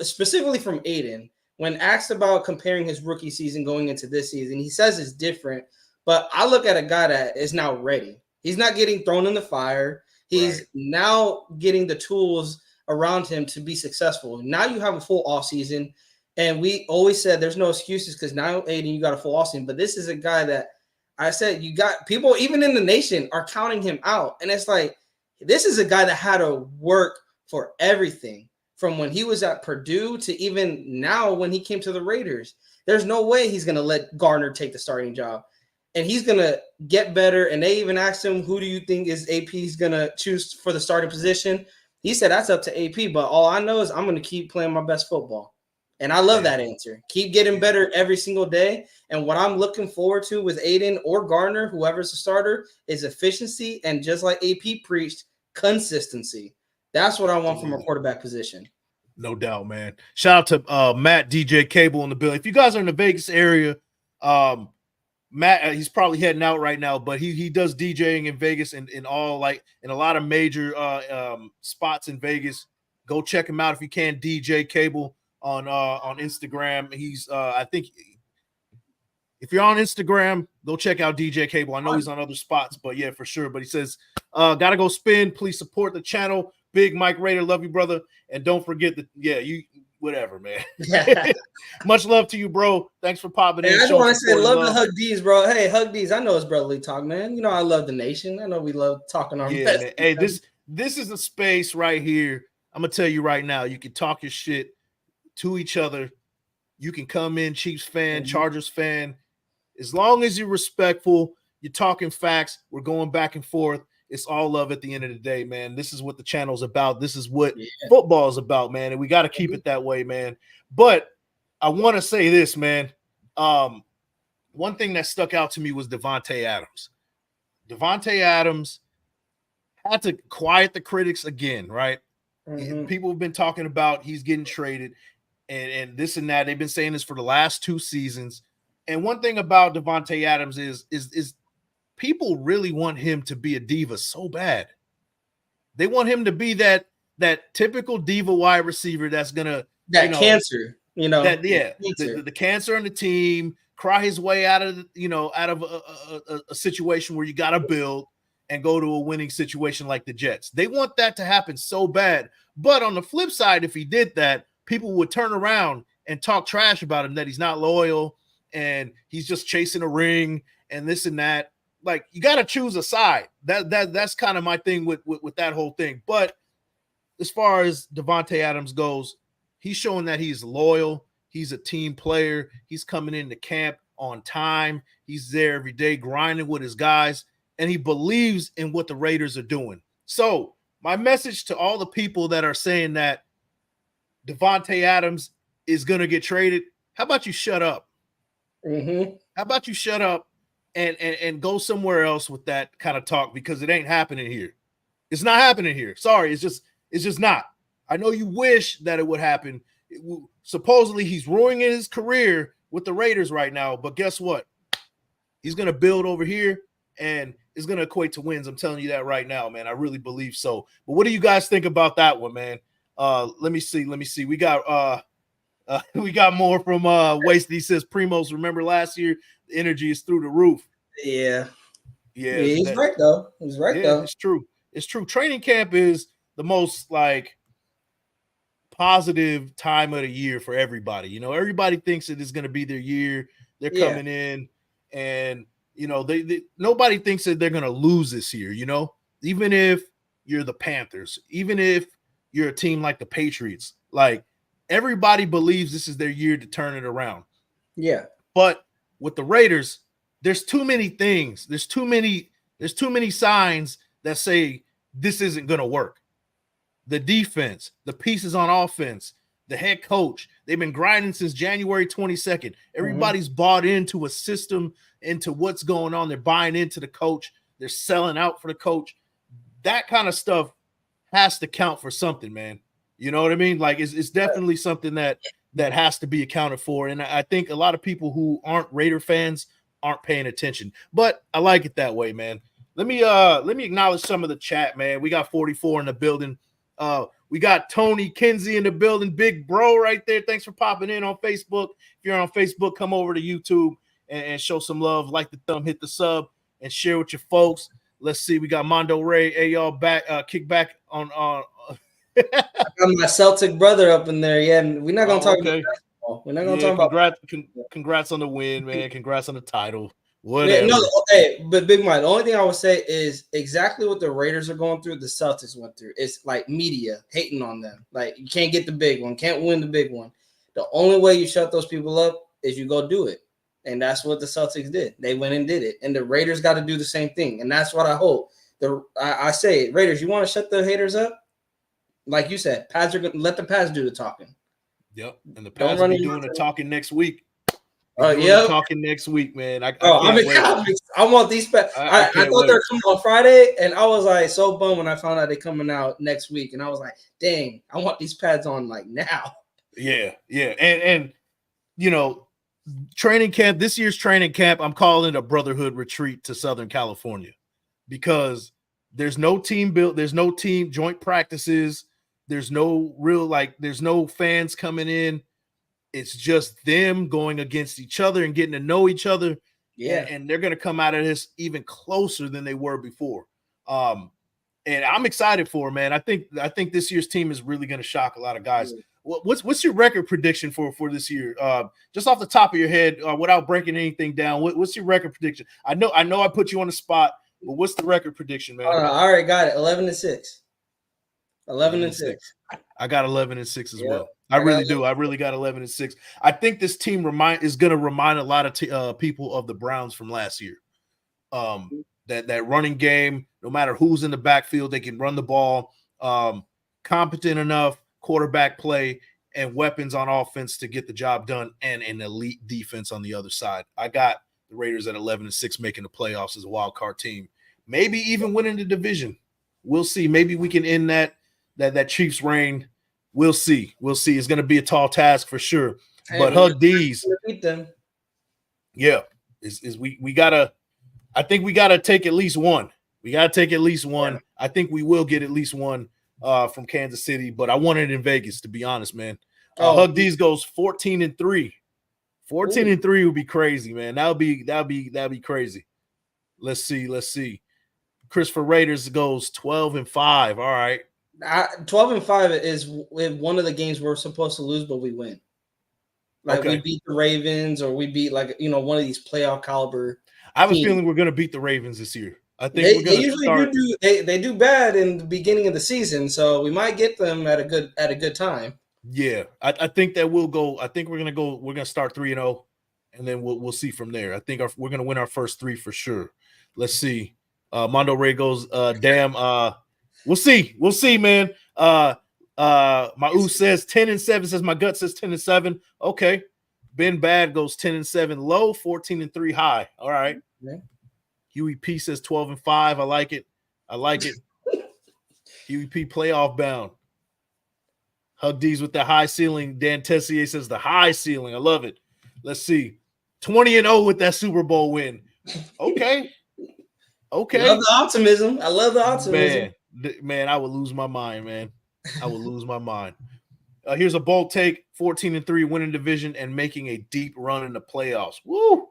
specifically from Aiden. When asked about comparing his rookie season going into this season, he says it's different. But I look at a guy that is now ready. He's not getting thrown in the fire. He's now getting the tools around him to be successful. Now you have a full offseason. And we always said there's no excuses because now, Aiden, you got a full offseason. But this is a guy that I said you got people, even in the nation, are counting him out. And it's like, this is a guy that had to work for everything from when he was at Purdue to even now when he came to the Raiders. There's no way he's going to let Gardner take the starting job. And he's going to get better. And they even asked him, who do you think is AP's going to choose for the starting position? He said, that's up to AP. But all I know is I'm going to keep playing my best football. And I love that answer. Keep getting better every single day. And what I'm looking forward to with Aiden or Gardner, whoever's the starter, is efficiency. And just like AP preached, consistency. That's what I want from a quarterback position. No doubt, man. Shout out to Matt DJ Cable in the building. If you guys are in the Vegas area, Matt, he's probably heading out right now, but he does DJing in Vegas and in all, like, in a lot of major spots in Vegas. Go check him out if you can. DJ Cable on Instagram. He's I think if you're on Instagram, go check out DJ Cable. I know he's on other spots, but yeah, for sure. But he says, gotta go spin. Please support the channel. Big Mike Raider, love you, brother. And don't forget that, you whatever, man. Much love to you, bro. Thanks for popping in. I just want to say, love to Hug D's, bro. Hey, Hug D's. I know it's brotherly talk, man. You know I love the nation. I know we love talking our best. Man. Hey, this is a space right here. I'm gonna tell you right now. You can talk your shit to each other. You can come in, Chiefs fan, Chargers fan. As long as you're respectful, you're talking facts, we're going back and forth. It's all love at the end of the day, man. This is what the channel's about. This is what football is about, man. And we got to keep it that way, man. But I want to say this, man. One thing that stuck out to me was Devonte Adams. Devonte Adams had to quiet the critics again, right? People have been talking about he's getting traded and this and that. They've been saying this for the last 2 seasons. And one thing about Devonte Adams is people really want him to be a diva so bad. They want him to be that typical diva wide receiver that's gonna cancer, the cancer on the team, cry his way out of a situation where you got to build and go to a winning situation like the Jets. They want that to happen so bad. But on the flip side, if he did that, people would turn around and talk trash about him, that he's not loyal and he's just chasing a ring and this and that. Like, you got to choose a side. That's kind of my thing with that whole thing. But as far as Devonte Adams goes, he's showing that he's loyal. He's a team player. He's coming into camp on time. He's there every day grinding with his guys, and he believes in what the Raiders are doing. So my message to all the people that are saying that Devonte Adams is going to get traded, how about you shut up? How about you shut up and go somewhere else with that kind of talk, because it ain't happening here. It's not happening here. Sorry, it's just not. I know you wish that it would happen. Supposedly he's ruining his career with the Raiders right now, but guess what? He's going to build over here, and it's going to equate to wins. I'm telling you that right now, man. I really believe so. But what do you guys think about that one, man? Let me see. We got more from Waste. He says, Primos, remember last year, the energy is through the roof. Yeah, he's right though. He's right though. It's true. Training camp is the most like positive time of the year for everybody. You know, everybody thinks that it's going to be their year. They're coming in, and they nobody thinks that they're going to lose this year. You know, even if you're the Panthers, even if you're a team like the Patriots, like everybody believes this is their year to turn it around. Yeah, but with the Raiders, there's too many things. There's too many signs that say this isn't going to work. The defense, the pieces on offense, the head coach, they've been grinding since January 22nd. Everybody's bought into a system, into what's going on. They're buying into the coach. They're selling out for the coach. That kind of stuff has to count for something, man. You know what I mean? Like, it's definitely something that that has to be accounted for. And I think a lot of people who aren't Raider fans aren't paying attention. But I like it that way, man. Let me acknowledge some of the chat, man. We got 44 in the building. We got Tony Kinsey in the building, big bro right there. Thanks for popping in on Facebook. If you're on Facebook, come over to YouTube and show some love. Like the thumb, hit the sub, and share with your folks. Let's see. We got Mondo Ray. Hey, y'all back, kick back on. I got my Celtic brother up in there. Yeah, and we're not gonna talk about basketball. We're not gonna talk about. Congrats on the win, man. Congrats on the title. Whatever. No, hey, but Big Mike, the only thing I would say is exactly what the Raiders are going through, the Celtics went through. It's like media hating on them. Like, you can't get the big one, can't win the big one. The only way you shut those people up is you go do it. And that's what the Celtics did. They went and did it. And the Raiders got to do the same thing. And that's what I hope. I say, Raiders, you want to shut the haters up? Like you said, pads are going to let the pads do the talking. Yep. And the pads will be doing the talking next week. Yeah, talking next week, man. I want these. I thought they're coming on Friday, and I was like so bummed when I found out they're coming out next week, and I was like, "Dang, I want these pads on like now." Yeah, and you know, training camp. This year's training camp, I'm calling it a brotherhood retreat to Southern California because there's no team built, there's no team joint practices, there's no real there's no fans coming in. It's just them going against each other and getting to know each other. Yeah. And they're going to come out of this even closer than they were before. And I'm excited for it, man. I think this year's team is really going to shock a lot of guys. Yeah. What's your record prediction for this year? Just off the top of your head, without breaking anything down, what's your record prediction? I know I put you on the spot, but what's the record prediction, man? I already got it. 11-6. 11-6. I got 11-6 as well. I really do. I really got 11-6. I think this team is going to remind a lot of people of the Browns from last year. That running game, no matter who's in the backfield, they can run the ball. Competent enough quarterback play and weapons on offense to get the job done, and an elite defense on the other side. I got the Raiders at 11-6, making the playoffs as a wild card team. Maybe even winning the division. We'll see. Maybe we can end that Chiefs reign. We'll see. It's going to be a tall task for sure. But Hug D's. Beat them. Yeah. We gotta. I think we gotta take at least one. We gotta take at least one. Yeah. I think we will get at least one from Kansas City, but I want it in Vegas, to be honest, man. Hug D's goes 14-3. 14-3 would be crazy, man. That'd be crazy. Let's see. Christopher Raiders goes 12-5. All right. 12-5 is one of the games we're supposed to lose, but we win. We beat the Ravens, or we beat one of these playoff caliber. I have a feeling we're going to beat the Ravens this year. I think they usually they do bad in the beginning of the season, so we might get them at a good time. Yeah, I think that we'll go. I think we're going to start 3-0, and then we'll see from there. I think we're going to win our first 3 for sure. Let's see. Mondo Ray goes, damn. We'll see, man. My ooh says 10-7. Says my gut says 10-7. Okay. Ben Bad goes 10-7 low, 14-3 high. All right. Okay. Huey P says 12-5. I like it. Huey P playoff bound. Hug D's with the high ceiling. Dan Tessier says the high ceiling. I love it. Let's see. 20-0 with that Super Bowl win. Okay. I love the optimism. Man, I would lose my mind, man. I would lose my mind. Here's a bold take: 14-3, winning division and making a deep run in the playoffs. Woo!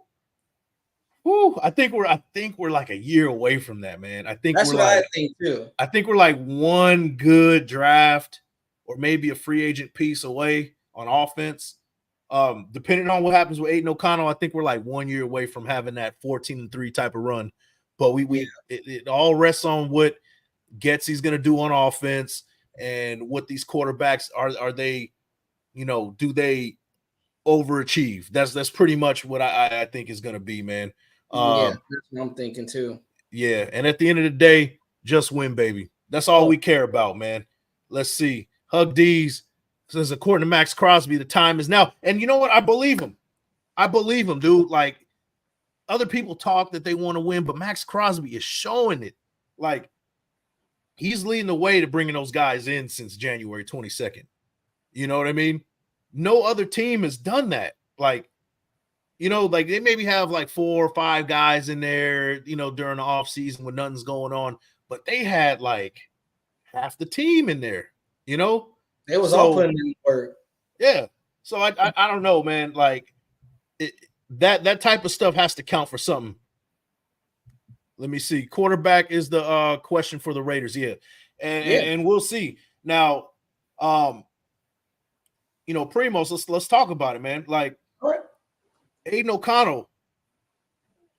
I think we're like a year away from that, man. I think I think too. I think we're like one good draft or maybe a free agent piece away on offense. Depending on what happens with Aiden O'Connell, I think we're like 1 year away from having that 14-3 type of run. But it all rests on what Getsy's going to do on offense and what these quarterbacks are they, do they overachieve? That's pretty much what I think is going to be, man. That's what I'm thinking too. Yeah, and at the end of the day, just win, baby. That's all we care about, man. Let's see. Hug D's says, according to Maxx Crosby, the time is now. And you know what? I believe him, dude. Like, other people talk that they want to win, but Maxx Crosby is showing it. Like, he's leading the way to bringing those guys in since January 22nd. You know what I mean? no other team has done that. Like, like they maybe have like 4 or 5 guys in there, during the offseason when nothing's going on, but they had like half the team in there, It was all putting in work. Yeah. So I don't know, man. Like that type of stuff has to count for something. Let me see. Quarterback is the question for the Raiders. Yeah. And we'll see. Now, Primos, let's talk about it, man. Like, all right. Aiden O'Connell,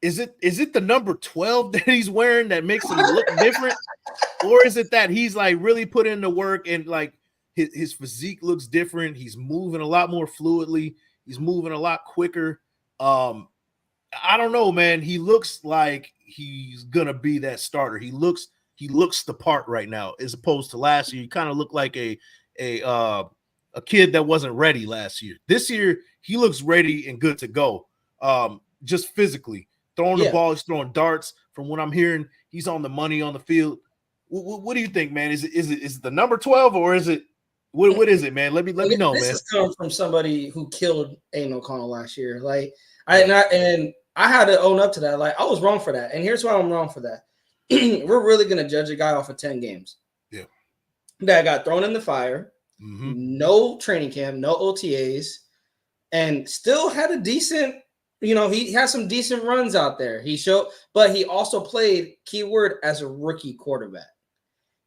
is it the number 12 that he's wearing that makes him look different? Or is it that he's like really put in the work and like his physique looks different? He's moving a lot more fluidly. He's moving a lot quicker. I don't know, man. He looks like he's gonna be that starter. He looks the part right now, as opposed to last year. He kind of looked like a kid that wasn't ready last year. This year, he looks ready and good to go. Just physically throwing the ball, he's throwing darts. From what I'm hearing, he's on the money on the field. What do you think, man? Is it the number 12 or is it what is it, man? Let me know, man. This is coming from somebody who killed Aiden O'Connell last year. Like I had to own up to that. Like I was wrong for that, and here's why I'm wrong for that. We're really gonna judge a guy off of 10 games. Yeah, that got thrown in the fire. Mm-hmm. No training camp, no OTAs, and still had a decent. He has some decent runs out there. But he also played, keyword, as a rookie quarterback.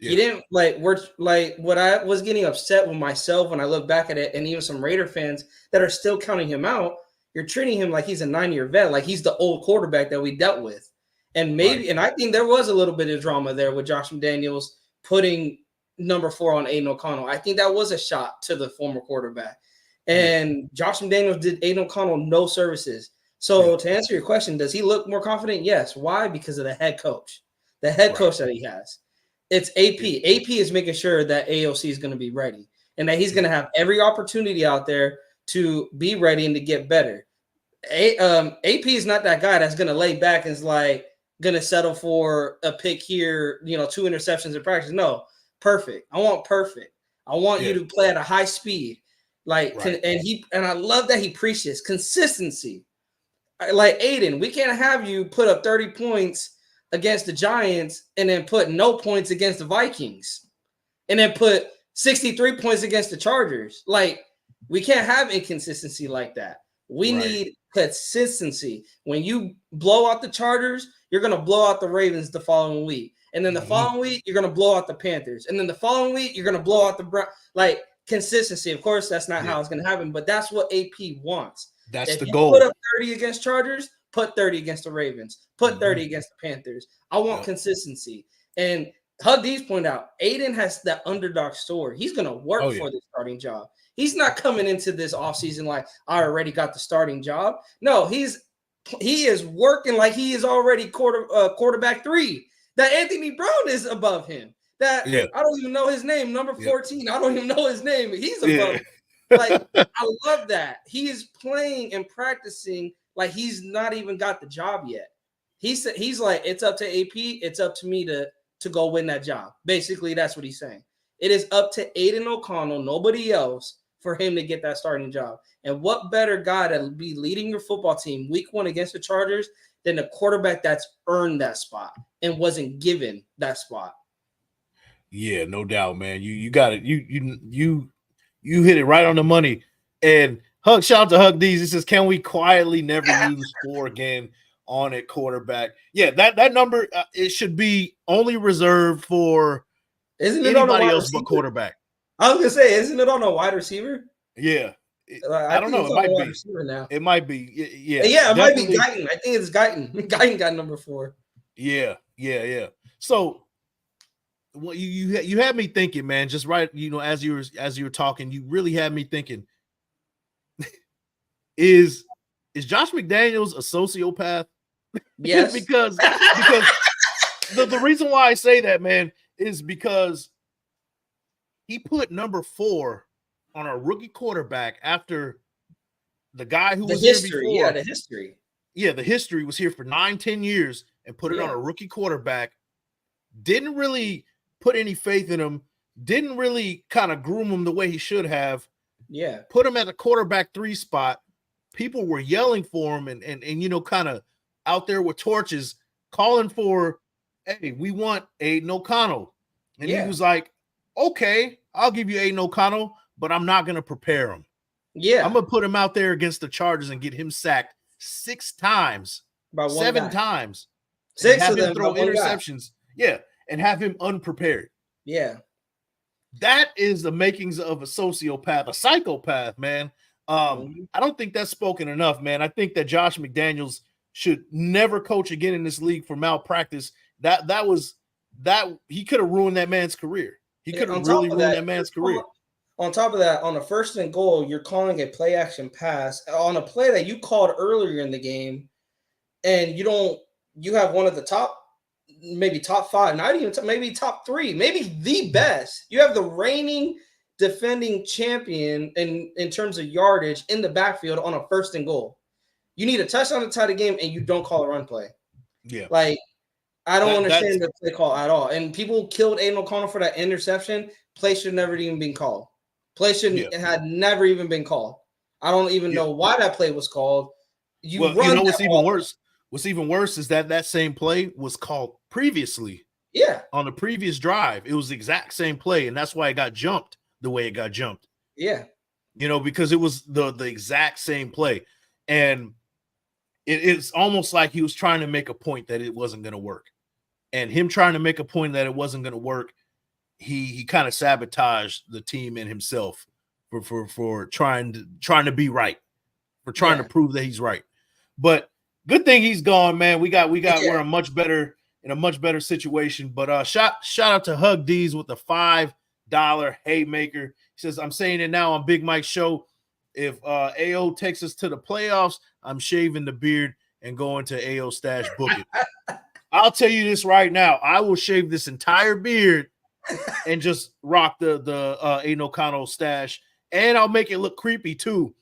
Yeah. He didn't what I was getting upset with myself when I look back at it, and even some Raider fans that are still counting him out. You're treating him like he's a 9-year vet, like he's the old quarterback that we dealt with. And maybe, right. And I think there was a little bit of drama there with Josh McDaniels putting number 4 on Aiden O'Connell. I think that was a shot to the former quarterback. And Josh McDaniels did Aiden O'Connell no services. So to answer your question, does he look more confident? Yes. Why? Because of the head coach. The head coach that he has. It's AP. AP is making sure that AOC is going to be ready and that he's going to have every opportunity out there to be ready and to get better. AP is not that guy that's going to lay back and is like going to settle for a pick here, 2 interceptions in practice. No, perfect. I want perfect. I want you to play at a high speed. And I love that he preaches consistency. Like Aiden, we can't have you put up 30 points against the Giants and then put no points against the Vikings and then put 63 points against the Chargers. Like, we can't have inconsistency like that. We need consistency. When you blow out the Chargers, you're going to blow out the Ravens the following week. And then the following week, you're going to blow out the Panthers. And then the following week, you're going to blow out the Browns. Like, consistency. Of course, that's not how it's going to happen, but that's what AP wants. That's if the you goal. Put up 30 against Chargers, put 30 against the Ravens, put 30 against the Panthers. I want consistency. And Hug D's pointed out, Aiden has that underdog story. He's going to work for the starting job. He's not coming into this offseason like, I already got the starting job. No, he is working like he is already quarterback 3. That Anthony Brown is above him. That I don't even know his name, number 14. I don't even know his name. He's above him. Like, I love that. He is playing and practicing like he's not even got the job yet. He's like, it's up to AP. It's up to me to go win that job. Basically, that's what he's saying. It is up to Aiden O'Connell, nobody else, for him to get that starting job. And what better guy to be leading your football team week 1 against the Chargers than a quarterback that's earned that spot and wasn't given that spot. Yeah, no doubt, man. You got it. You hit it right on the money. And shout out to Hug D's. He says, can we quietly never use 4 again on a quarterback? Yeah, that number, it should be only reserved for anybody else but quarterback. I was going to say, isn't it on a wide receiver? Yeah. I don't know. It might be. Now. It might be. Yeah. Yeah, it might be Guyton. I think it's Guyton. Guyton got number 4. Yeah. So, well, you had me thinking, man. Just right, as you were talking, you really had me thinking. Is Josh McDaniels a sociopath? Yes, because the reason why I say that, man, is because he put number 4 on a rookie quarterback after the guy who was here before. Yeah, the history. Yeah, the history was here for 9-10 years and put it on a rookie quarterback. Didn't really put any faith in him, didn't really kind of groom him the way he should have. Yeah. Put him at the quarterback 3 spot. People were yelling for him and kind of out there with torches calling for, hey, we want Aiden O'Connell. And he was like, okay, I'll give you Aiden O'Connell, but I'm not going to prepare him. Yeah. I'm going to put him out there against the Chargers and get him sacked 6 times, 7 times. 6 of them throw interceptions. Yeah. And have him unprepared. Yeah. That is the makings of a sociopath, a psychopath, man. I don't think that's spoken enough, man. I think that Josh McDaniels should never coach again in this league for malpractice. That he could have ruined that man's career. He could have really ruined that man's career. On top of that, on a 1st and goal, you're calling a play action pass on a play that you called earlier in the game, and you have one of the top, maybe top 5, not even maybe top 3, maybe the best. You have the reigning defending champion in terms of yardage in the backfield on a 1st and goal. You need a touchdown to tie the game, and you don't call a run play. Yeah. Like, I don't understand the play call at all. And people killed Aiden O'Connell for that interception. Play should never even been called. Play had never even been called. I don't even know why that play was called. What's even worse? What's even worse is that same play was called previously. Yeah. On the previous drive. It was the exact same play, and that's why it got jumped the way it got jumped. Yeah. Because it was the exact same play. And it's almost like he was trying to make a point that it wasn't going to work. And him trying to make a point that it wasn't going to work, he kind of sabotaged the team and himself for trying to be right, for trying to prove that he's right. But good thing he's gone, man. We're in a much better situation. But shout out to Hug D's with the $5 haymaker. He says, I'm saying it now on Big Mike's show. If AO takes us to the playoffs, I'm shaving the beard and going to AO Stash Book It. I'll tell you this right now. I will shave this entire beard and just rock the Aiden O'Connell stash, and I'll make it look creepy too.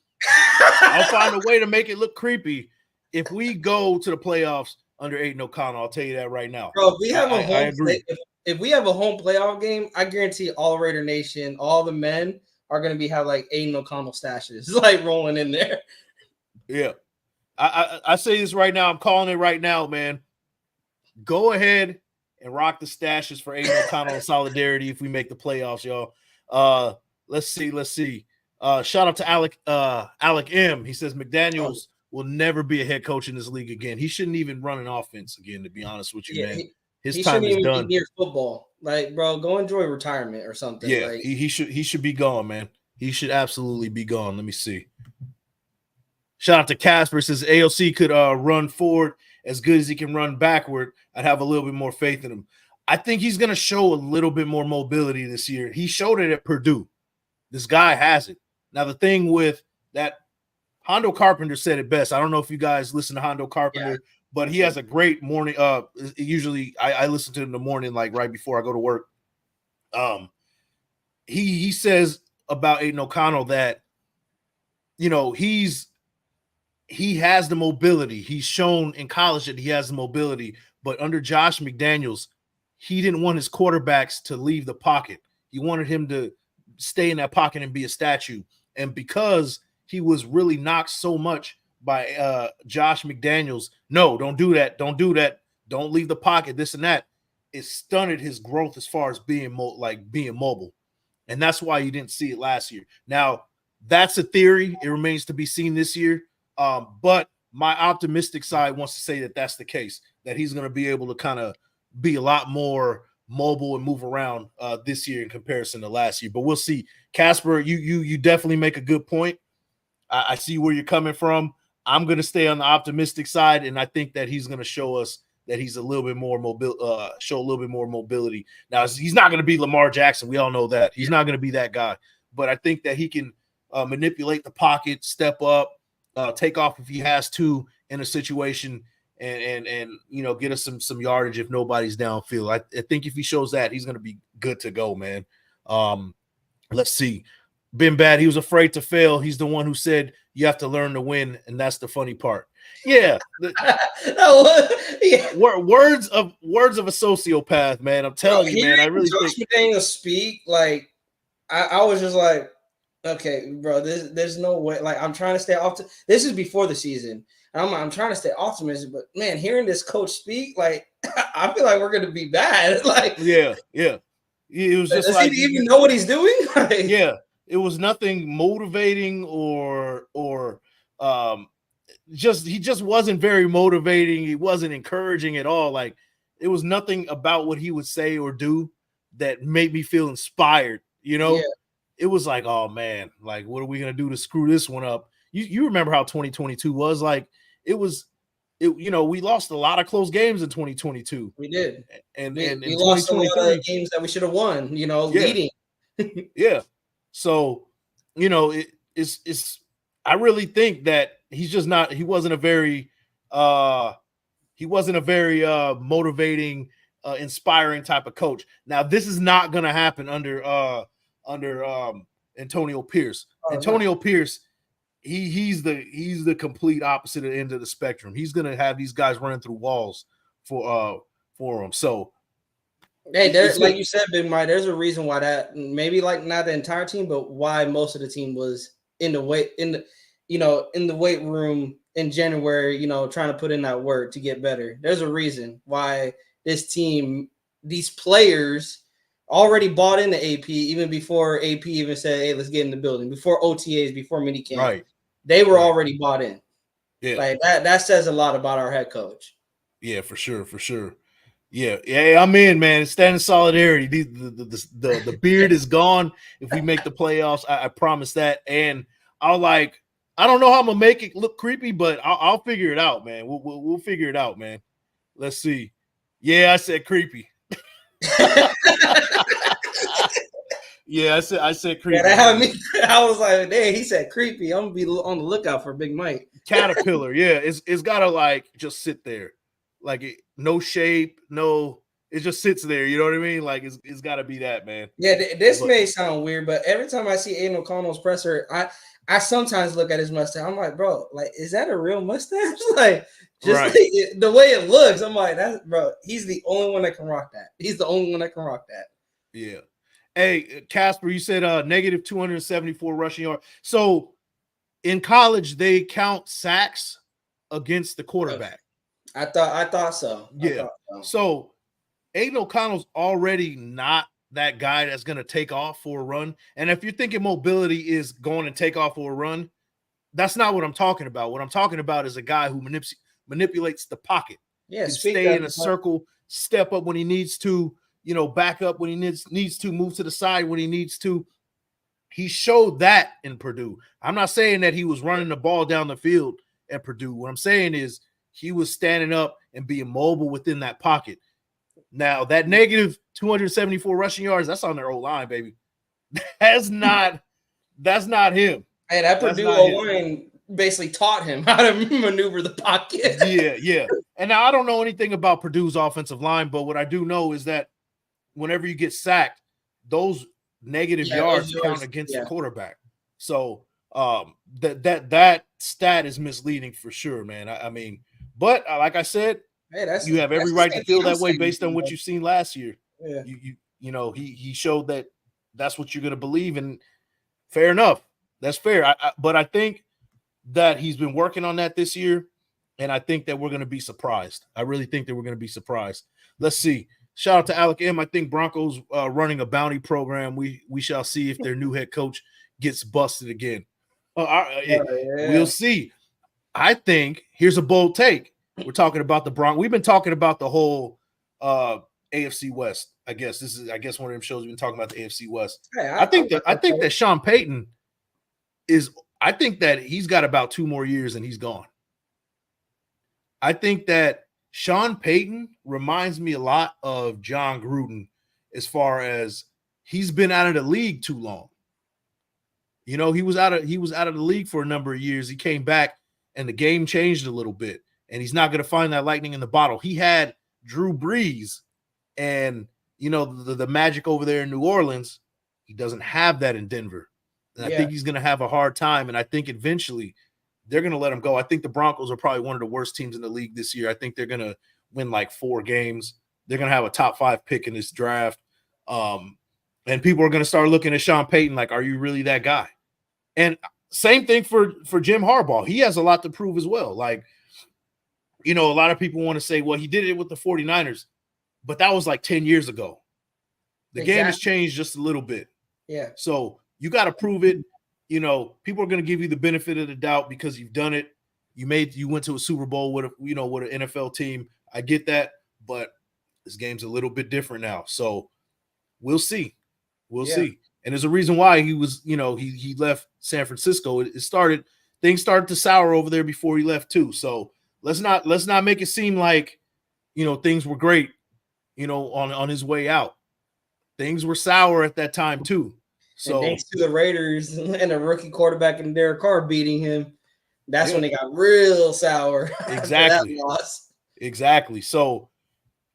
I'll find a way to make it look creepy if we go to the playoffs under Aiden O'Connell. I'll tell you that right now. Bro, if we have a home playoff game, I guarantee all Raider Nation, all the men are going to have like Aiden O'Connell stashes like rolling in there. Yeah. I say this right now. I'm calling it right now, man. Go ahead and rock the stashes for Aiden O'Connell in solidarity if we make the playoffs, y'all. Let's see. Shout out to Alec M. He says McDaniels will never be a head coach in this league again. He shouldn't even run an offense again, to be honest with you, man. His time is done. Be near football. Like, bro, go enjoy retirement or something. Yeah, like, he should be gone, man. He should absolutely be gone. Let me see. Shout out to Casper. Says AOC could run forward as good as he can run backward. I'd have a little bit more faith in him. I think he's going to show a little bit more mobility this year. He showed it at Purdue. This guy has it. Now, the thing with that, Hondo Carpenter said it best. I don't know if you guys listen to Hondo Carpenter, but he has a great morning. Usually I listen to him in the morning, like right before I go to work. He says about Aiden O'Connell that, he has the mobility. He's shown in college that he has the mobility, but under Josh McDaniels, he didn't want his quarterbacks to leave the pocket. He wanted him to stay in that pocket and be a statue. And because he was really knocked so much by Josh McDaniels, no, don't do that. Don't do that. Don't leave the pocket, this and that. It stunted his growth as far as being mobile. And that's why you didn't see it last year. Now, that's a theory. It remains to be seen this year. But my optimistic side wants to say that that's the case, that he's going to be able to kind of be a lot more mobile and move around this year in comparison to last year. But we'll see. Casper, you definitely make a good point. I see where you're coming from. I'm going to stay on the optimistic side, and I think that he's going to show us that he's a little bit more mobile, show a little bit more mobility. Now, he's not going to be Lamar Jackson. We all know that. He's not going to be that guy. But I think that he can manipulate the pocket, step up, take off if he has to in a situation, and get us some yardage if nobody's downfield. I think if he shows that, he's going to be good to go, man. Let's see. Been bad. He was afraid to fail. He's the one who said you have to learn to win, and that's the funny part. Yeah. Words of a sociopath, man. I'm telling you, man. I really think McDaniels speak, like I was just like, Okay, bro. There's no way. Like, I'm trying to stay off. This is before the season. I'm trying to stay optimistic, but man, hearing this coach speak, like, I feel like we're gonna be bad. Like, Yeah. It was just does like he even know what he's doing? Like, yeah, it was nothing motivating or just he just wasn't very motivating. He wasn't encouraging at all. Like it was nothing about what he would say or do that made me feel inspired. yeah, It was like, oh man, like what are we gonna do to screw this one up? You remember how 2022 was like? We lost a lot of close games in 2022. we did. And We in lost a lot 2023 of games that we should have won. Yeah. Leading. Yeah. So, it's I really think that he wasn't a very motivating, inspiring type of coach. Now, this is not gonna happen under Antonio Pierce. Antonio Pierce, he's the complete opposite of the end of the spectrum. He's gonna have these guys running through walls for him. So Hey, there's like you said, Big Mike. There's a reason why that maybe like not the entire team, but why most of the team was in the weight room in January. Trying to put in that work to get better. There's a reason why this team, these players, already bought into AP even before AP even said, "Hey, let's get in the building." Before OTAs, before minicamp, right? They were already bought in. Yeah, like that says a lot about our head coach. Yeah, for sure. Yeah, I'm in, man. Stand in solidarity. The beard is gone if we make the playoffs. I promise that. And I don't know how I'm gonna make it look creepy, but I'll figure it out, man. We'll figure it out, man. Let's see. Yeah, I said creepy. Yeah, I said creepy. Yeah, I was like, dang, he said creepy. I'm gonna be on the lookout for Big Mike. Caterpillar, yeah. It's gotta like just sit there. Like no shape, no, it just sits there. You know what I mean? Like it's got to be that, man. Yeah, this may sound weird, but every time I see Aiden O'Connell's presser, I sometimes look at his mustache. I'm like, bro, like, is that a real mustache? Like, just right. like, the way it looks, I'm like, that's bro. He's the only one that can rock that. He's the only one that can rock that. Yeah. Hey, Casper, you said negative 274 rushing yard. So in college, they count sacks against the quarterback. I thought so. Yeah. So Aiden O'Connell's already not that guy that's going to take off for a run. And if you're thinking mobility is going to take off for a run, that's not what I'm talking about. What I'm talking about is a guy who manipulates the pocket. Yeah, stay in a circle, step up when he needs to, back up when he needs to, move to the side when he needs to. He showed that in Purdue. I'm not saying that he was running the ball down the field at Purdue. What I'm saying is he was standing up and being mobile within that pocket. Now, that negative 274 rushing yards, that's on their O-line, baby. That's not him. Hey, that Purdue O-line basically taught him how to maneuver the pocket. Yeah. And now I don't know anything about Purdue's offensive line, but what I do know is that whenever you get sacked, those negative yards count against the quarterback. So that stat is misleading for sure, man. I mean, but like I said, you have every right to feel that way based on what you've seen last year. Yeah. He showed that that's what you're going to believe, and fair enough. That's fair. But I think that he's been working on that this year, and I think that we're going to be surprised. I really think that we're going to be surprised. Let's see. Shout out to Alec M. I think Broncos running a bounty program. We shall see if their new head coach gets busted again. We'll see. I think here's a bold take. We're talking about the Broncos. We've been talking about the whole AFC West. I guess one of them shows we've been talking about the AFC West. Hey, I think that Sean Payton is. I think that he's got about 2 more years and he's gone. I think that Sean Payton reminds me a lot of John Gruden as far as he's been out of the league too long. He was out of the league for a number of years. He came back and the game changed a little bit. And he's not going to find that lightning in the bottle. He had Drew Brees and, the magic over there in New Orleans. He doesn't have that in Denver. And I think he's going to have a hard time. And I think eventually they're going to let him go. I think the Broncos are probably one of the worst teams in the league this year. I think they're going to win like 4 games. They're going to have a top 5 pick in this draft. And people are going to start looking at Sean Payton like, are you really that guy? And same thing for Jim Harbaugh. He has a lot to prove as well. Like, a lot of people want to say, well, he did it with the 49ers, but that was like 10 years ago. The game has changed just a little bit. Yeah. So you got to prove it. People are going to give you the benefit of the doubt because you've done it. You went to a Super Bowl with an NFL team. I get that, but this game's a little bit different now. So we'll see. We'll see. And there's a reason why he was, he left San Francisco. Things started to sour over there before he left too. So let's not make it seem like, things were great, on his way out. Things were sour at that time too. So and thanks to the Raiders and a rookie quarterback in Derek Carr beating him, that's when it got real sour. Exactly. That loss. Exactly. So,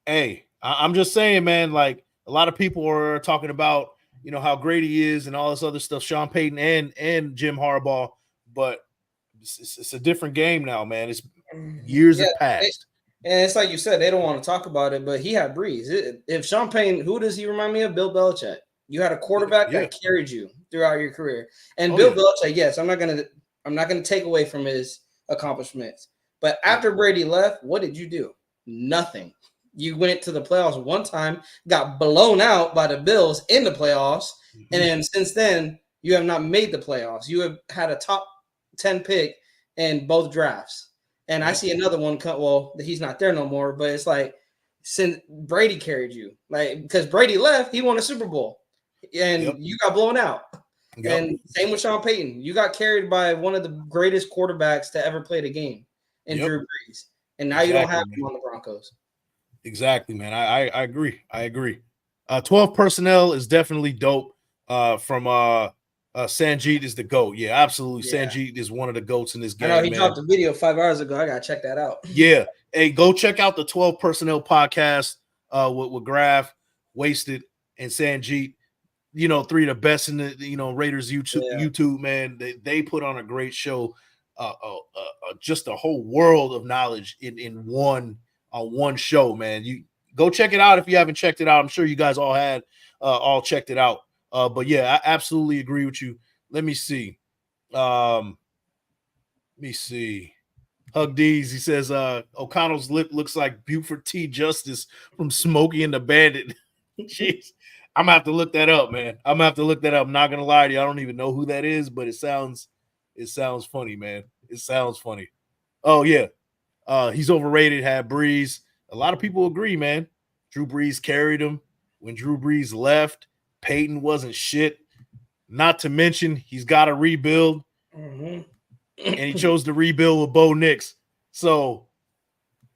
hey, I'm just saying, man, like a lot of people are talking about, how great he is and all this other stuff, Sean Payton and Jim Harbaugh, but it's a different game now, man. It's years have passed. And it's like you said, they don't want to talk about it, but he had Breeze. If Sean Payton, who does he remind me of? Bill Belichick. You had a quarterback that carried you throughout your career. And Bill Belichick, yes, I'm not gonna take away from his accomplishments. But after Brady left, what did you do? Nothing. You went to the playoffs one time, got blown out by the Bills in the playoffs, and then since then you have not made the playoffs. You have had a top 10 pick in both drafts. And I see another one come. Well, he's not there no more, but it's like since Brady carried you, like because Brady left, he won a Super Bowl, and you got blown out. And same with Sean Payton. You got carried by one of the greatest quarterbacks to ever play the game in Drew Brees. And now you don't have him on the Broncos. Exactly, man. I agree. 12 personnel is definitely dope. From Sanjit is the GOAT. Yeah, absolutely. Yeah. Sanjit is one of the GOATs in this game. I know he dropped a video 5 hours ago. I gotta check that out. Yeah. Hey, go check out the 12 personnel podcast with Graf, Wasted, and Sanjit. Three of the best in the Raiders YouTube, man. They put on a great show. Just a whole world of knowledge in one show, man. You go check it out if you haven't checked it out. I'm sure you guys all checked it out. But yeah, I absolutely agree with you. Let me see. Hug D's. He says O'Connell's lip looks like Buford T. Justice from Smokey and the Bandit. Jeez. I'm gonna have to look that up, man. I'm not gonna lie to you. I don't even know who that is, but it sounds funny, man. It sounds funny. Oh yeah. He's overrated, had Breeze. A lot of people agree, man. Drew Brees carried him. When Drew Brees left, Peyton wasn't shit. Not to mention, he's got to rebuild. And he chose to rebuild with Bo Nix. So,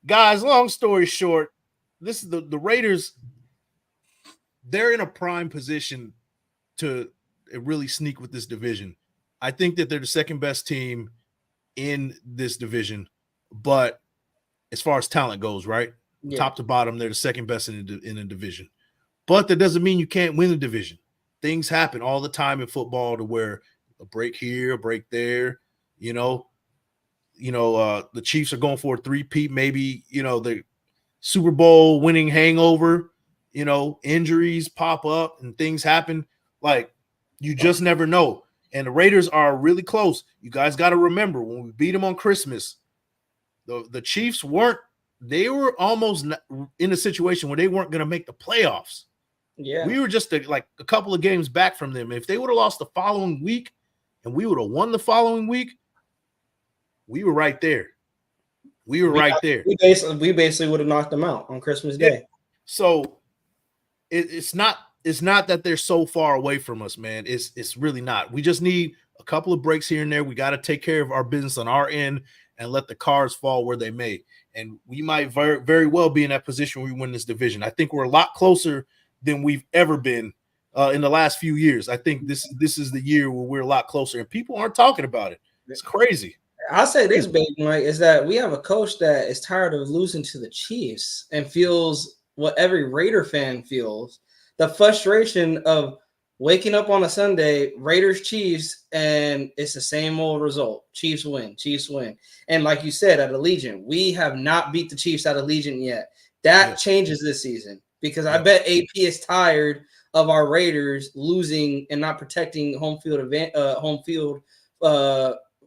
guys, long story short, this is the Raiders. They're in a prime position to really sneak with this division. I think that they're the second best team in this division, but as far as talent goes, right? Yeah. Top to bottom, they're the second best in the division. But that doesn't mean you can't win the division. Things happen all the time in football to where a break here, a break there, the Chiefs are going for a three-peat, maybe, the Super Bowl winning hangover, injuries pop up and things happen. Like, you just never know. And the Raiders are really close. You guys got to remember, when we beat them on Christmas, the Chiefs were almost in a situation where they weren't going to make the playoffs. Yeah, we were just a couple of games back from them. If they would have lost the following week and we would have won the following week, we were right there. We basically would have knocked them out on Christmas Day. So it's not that they're so far away from us, man. It's really not. We just need a couple of breaks here and there. We got to take care of our business on our end and let the cards fall where they may. And we might very, very well be in that position where we win this division. I think we're a lot closer than we've ever been in the last few years. I think this is the year where we're a lot closer, and people aren't talking about it. It's crazy. I'll say this, baby, Mike, is that we have a coach that is tired of losing to the Chiefs and feels what every Raider fan feels, the frustration of waking up on a Sunday, Raiders, Chiefs, and it's the same old result. Chiefs win. And like you said, at Allegiant, we have not beat the Chiefs at Allegiant yet. That changes this season because I bet AP is tired of our Raiders losing and not protecting home field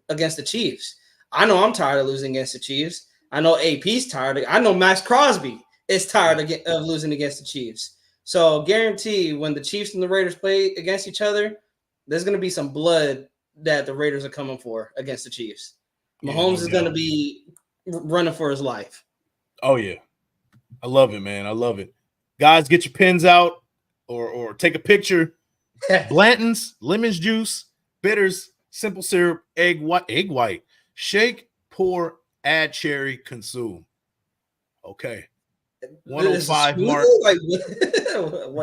against the Chiefs. I know I'm tired of losing against the Chiefs. I know AP's tired. I know Maxx Crosby is tired of losing against the Chiefs. So guarantee when the Chiefs and the Raiders play against each other, there's going to be some blood that the Raiders are coming for against the Chiefs. Mahomes is going to be running for his life. Oh, yeah. I love it, man. I love it. Guys, get your pens out or take a picture. Blanton's, lemon's juice, bitters, simple syrup, egg white. Shake, pour, add cherry, consume. Okay. 105 mark. Like,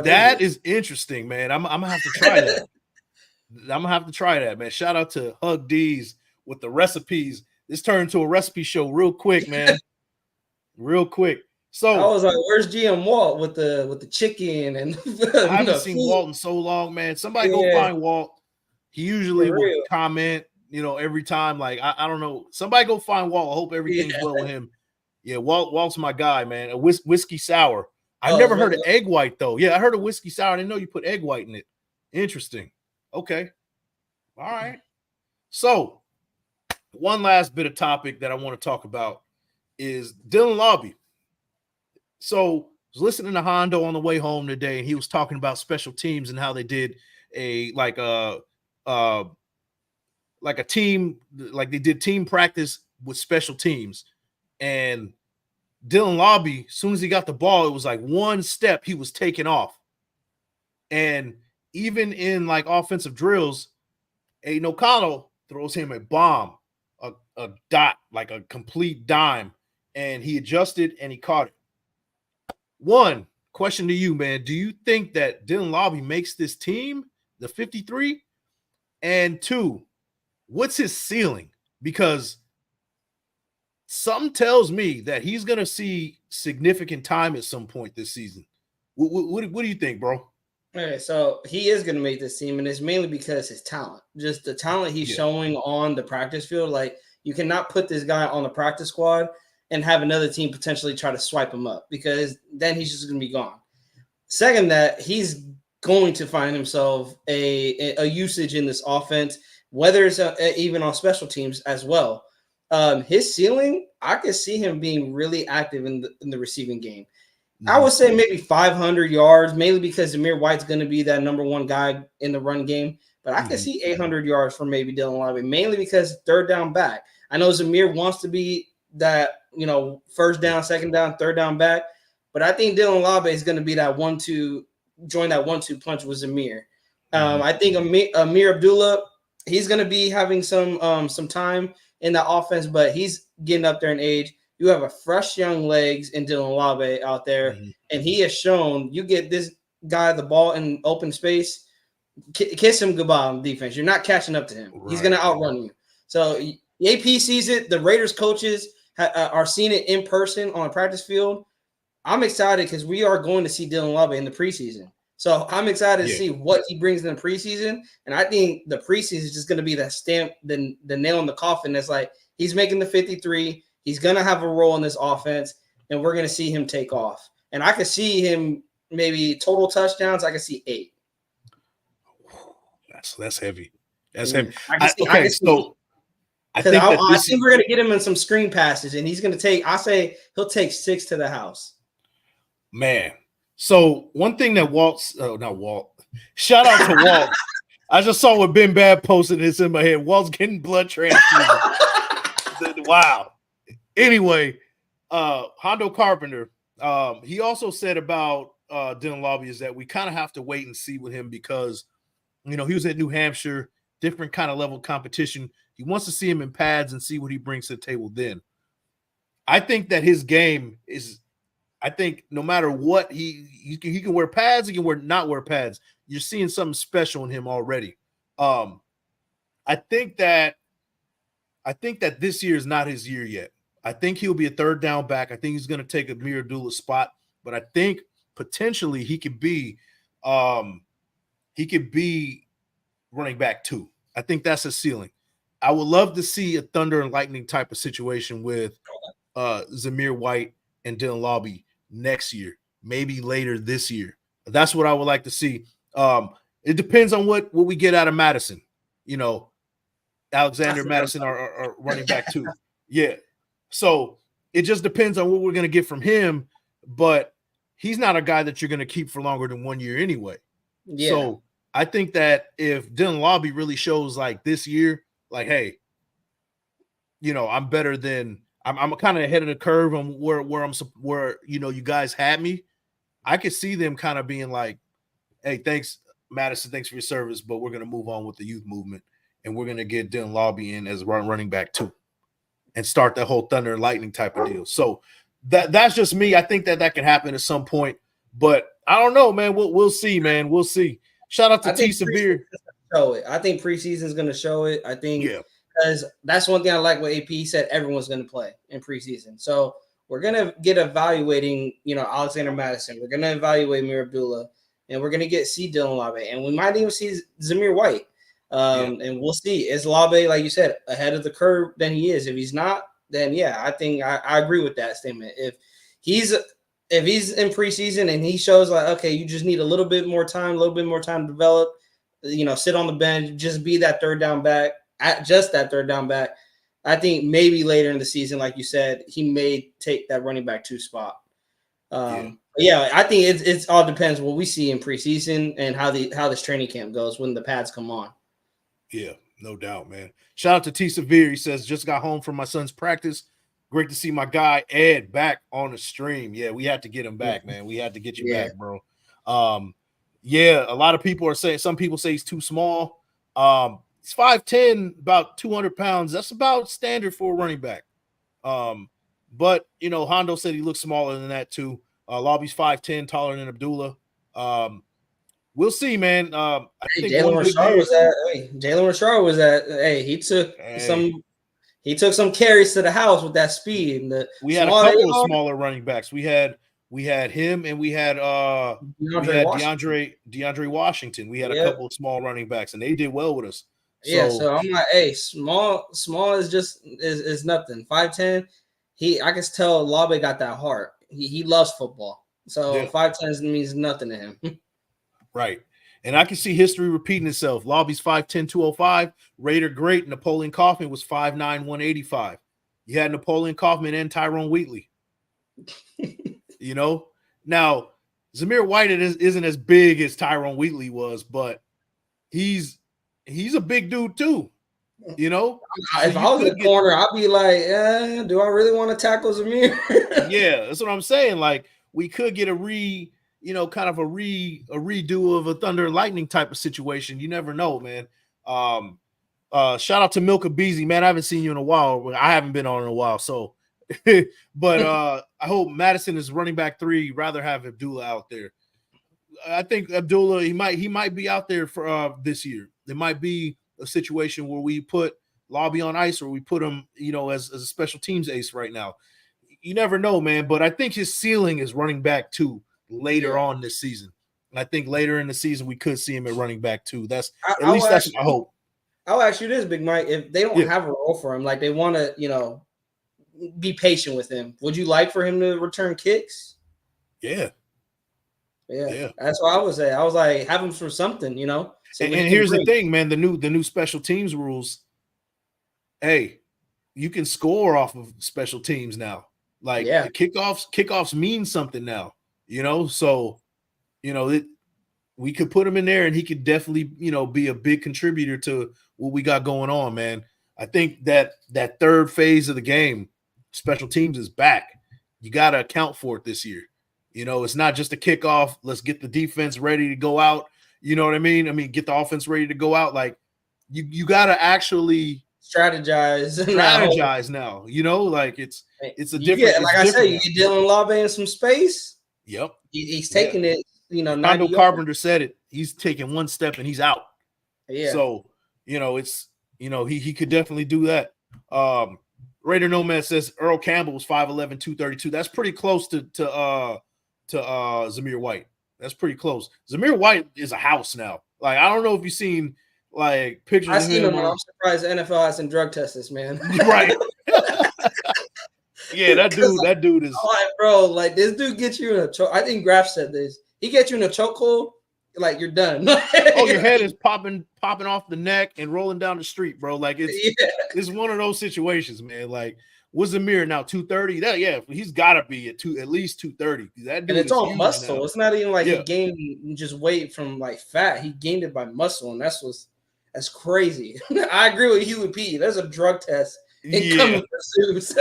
that is interesting, man. I'm gonna have to try that. I'm gonna have to try that, man. Shout out to Hug D's with the recipes. This turned into a recipe show real quick, man. Real quick. So I was like, "Where's GM Walt with the chicken?" And I haven't seen Walt in so long, man. Somebody go find Walt. He usually will comment, every time. Like I don't know. Somebody go find Walt. I hope everything's well with him. Yeah, Walt's my guy, man. A whiskey sour. I've never heard of egg white though. Yeah, I heard of whiskey sour. I didn't know you put egg white in it. Interesting. Okay. All right. So one last bit of topic that I want to talk about is Dylan Laube. So I was listening to Hondo on the way home today, and he was talking about special teams and how they did a team, like they did team practice with special teams. And Dylan Laube, as soon as he got the ball, it was like one step he was taking off. And even in like offensive drills, Aiden O'Connell throws him a bomb, a dot, like a complete dime, and he adjusted and he caught it. One question to you, man. Do you think that Dylan Laube makes this team, the 53? And two, what's his ceiling? Because something tells me that he's going to see significant time at some point this season. What do you think, bro? Okay, so he is going to make this team, and it's mainly because his talent. Just the talent he's showing on the practice field. Like, you cannot put this guy on the practice squad and have another team potentially try to swipe him up, because then he's just going to be gone. Second, that he's going to find himself a usage in this offense, whether it's even on special teams as well. His ceiling, I could see him being really active in the receiving game. Mm-hmm. I would say maybe 500 yards, mainly because Zamir White's going to be that number one guy in the run game. But I can see 800 yards for maybe Dylan Laube, mainly because third down back. I know Zamir wants to be that, first down, second down, third down back. But I think Dylan Laube is going to be that 1-2, join that 1-2 punch with Zamir. I think Amir Abdullah, he's going to be having some time in the offense, but he's getting up there in age. You have a fresh young legs in Dylan Laube out there, and he has shown you get this guy the ball in open space, kiss him goodbye on defense. You're not catching up to him. Right. He's going to outrun you. So AP sees it. The Raiders coaches are seeing it in person on a practice field. I'm excited because we are going to see Dylan Laube in the preseason. So I'm excited to see what he brings in the preseason. And I think the preseason is just going to be that stamp, the nail in the coffin. That's like, he's making the 53. He's going to have a role in this offense, and we're going to see him take off. And I could see him maybe total touchdowns. I could see 8. That's heavy. That's heavy. I think we're going to get him in some screen passes, and he's going to take, he'll take 6 to the house. Man. So one thing that shout out to Walt. I just saw what Ben Bad posted. It's in my head. Walt's getting blood transfusion. Wow. Anyway, Hondo Carpenter, he also said about Dylan Laube is that we kind of have to wait and see with him because, he was at New Hampshire, different kind of level competition. He wants to see him in pads and see what he brings to the table then. I think that his game is, no matter what, he can wear pads, he can not wear pads. You're seeing something special in him already. I think that this year is not his year yet. I think he'll be a third down back. I think he's going to take Amir Abdullah's spot, but I think potentially he could be running back 2. I think that's his ceiling. I would love to see a thunder and lightning type of situation with Zamir White and Dylan Laube next year, maybe later this year. That's what I would like to see. It depends on what we get out of Madison. You know, Alexander Madison, our running back too. Yeah. So it just depends on what we're going to get from him. But he's not a guy that you're going to keep for longer than 1 year anyway. Yeah. So I think that if Dylan Laube really shows like this year, like, hey, you know, I'm better than I'm kind of ahead of the curve on where you know you guys had me. I could see them kind of being like, hey, thanks, Madison, thanks for your service, but we're going to move on with the youth movement, and we're going to get Dylan Laube in as running back too, and start that whole Thunder and Lightning type of deal. So that's just me. I think that can happen at some point, but I don't know, man. We'll see, man. We'll see. Shout out to T Severe. I think preseason is going to show it. I think because that's one thing I like what AP said. Everyone's going to play in preseason, so we're going to get evaluating. You know, Alexander Madison. We're going to evaluate Mir Abdullah, and we're going to see Dylan Laube, and we might even see Zamir White. And we'll see. Is Laube, like you said, ahead of the curve than he is? If he's not, then yeah, I think I agree with that statement. If he's in preseason and he shows like, okay, you just need a little bit more time to develop, you know, sit on the bench, just be that third down back, I think maybe later in the season, like you said, he may take that running back 2 spot. Yeah, I think it all depends what we see in preseason and how this training camp goes when the pads come on. Yeah, no doubt, man. Shout out to T Severe. He says, just got home from my son's practice. Great to see my guy Ed back on the stream. Yeah, we had to get him back, man. We had to get you back, bro. Yeah, a lot of people are saying, some people say he's too small. He's 5'10", about 200 pounds. That's about standard for a running back. But, you know, Hondo said he looks smaller than that too. Laube's 5'10", taller than Abdullah. We'll see, man. I think Jalen Richard was at. Hey, he took some carries to the house with that speed. And we had a couple of smaller running backs. We had him, and we had DeAndre Washington. We had a couple of small running backs, and they did well with us. So I'm like, hey, small is just is nothing. 5'10". I can tell Laube got that heart. He loves football. So 5'10" means nothing to him. Right. And I can see history repeating itself. Laube's 5'10", 205. Raider great. Napoleon Kaufman was 5'9", 185. You had Napoleon Kaufman and Tyrone Wheatley. You know? Now, Zamir White isn't as big as Tyrone Wheatley was, but he's a big dude too. You know? If I was in the corner, I'd be like, do I really want to tackle Zamir? Yeah, that's what I'm saying. Like, we could get a redo of a Thunder and Lightning type of situation. You never know, man. Shout out to Milka Beasley, man. I haven't seen you in a while. I haven't been on in a while, so but I hope Madison is running back 3. Rather have Abdullah out there. I think Abdullah, he might be out there for this year. There might be a situation where we put Laube on ice, or we put him, you know, as a special teams ace right now. You never know, man. But I think his ceiling is running back 2 later on this season. And I think later in the season we could see him at running back 2. That's my hope. I'll ask you this, Big Mike. If they don't have a role for him, like they want to, you know, be patient with him, would you like for him to return kicks? Yeah. That's what I would say. I was like, have him for something, you know. So and here's the thing, man. The new special teams rules. Hey, you can score off of special teams now. Like kickoffs mean something now. You know, so you know we could put him in there, and he could definitely, you know, be a big contributor to what we got going on, man. I think that third phase of the game, special teams, is back. You got to account for it this year. You know, it's not just a kickoff. Let's get the defense ready to go out. You know what I mean? Get the offense ready to go out. Like you got to actually strategize now. You know, like it's a different. Like I said, you get Dylan Laube in some space. Yep, he's taking it. You know, Rondo Carpenter said it. He's taking one step and he's out. Yeah. So you know, it's he could definitely do that. Raider Nomad says Earl Campbell was 5'11", 232. That's pretty close to Zamir White. That's pretty close. Zamir White is a house now. Like, I don't know if you've seen like pictures. I've seen him. I'm surprised the NFL hasn't drug tested this man. Right. Yeah, that dude is. Like, bro, like this dude gets you in a choke. I think Graf said this. He gets you in a chokehold. like you're done. Oh, your head is popping off the neck and rolling down the street, bro. Like it's one of those situations, man. Like, was Amir now 230? Yeah, he's got to be at least 230. That dude, and it's all muscle. Now. It's not even like he gained just weight from like fat. He gained it by muscle, and that's crazy. I agree with Huey P. There's a drug test incoming pursuits.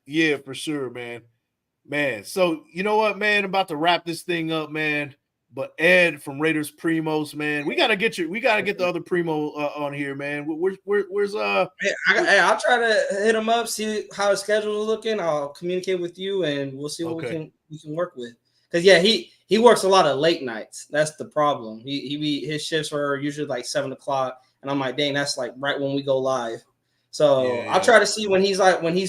Yeah, for sure, man. So you know what, man? I'm about to wrap this thing up, man. But Ed from Raiders Primos, man, we gotta get the other Primo on here, man. Where's I'll try to hit him up, see how his schedule is looking. I'll communicate with you, and we'll see what we can work with. Because he works a lot of late nights. That's the problem. His shifts are usually like 7 o'clock, and I'm like, dang, that's like right when we go live. So I'll try to see when he's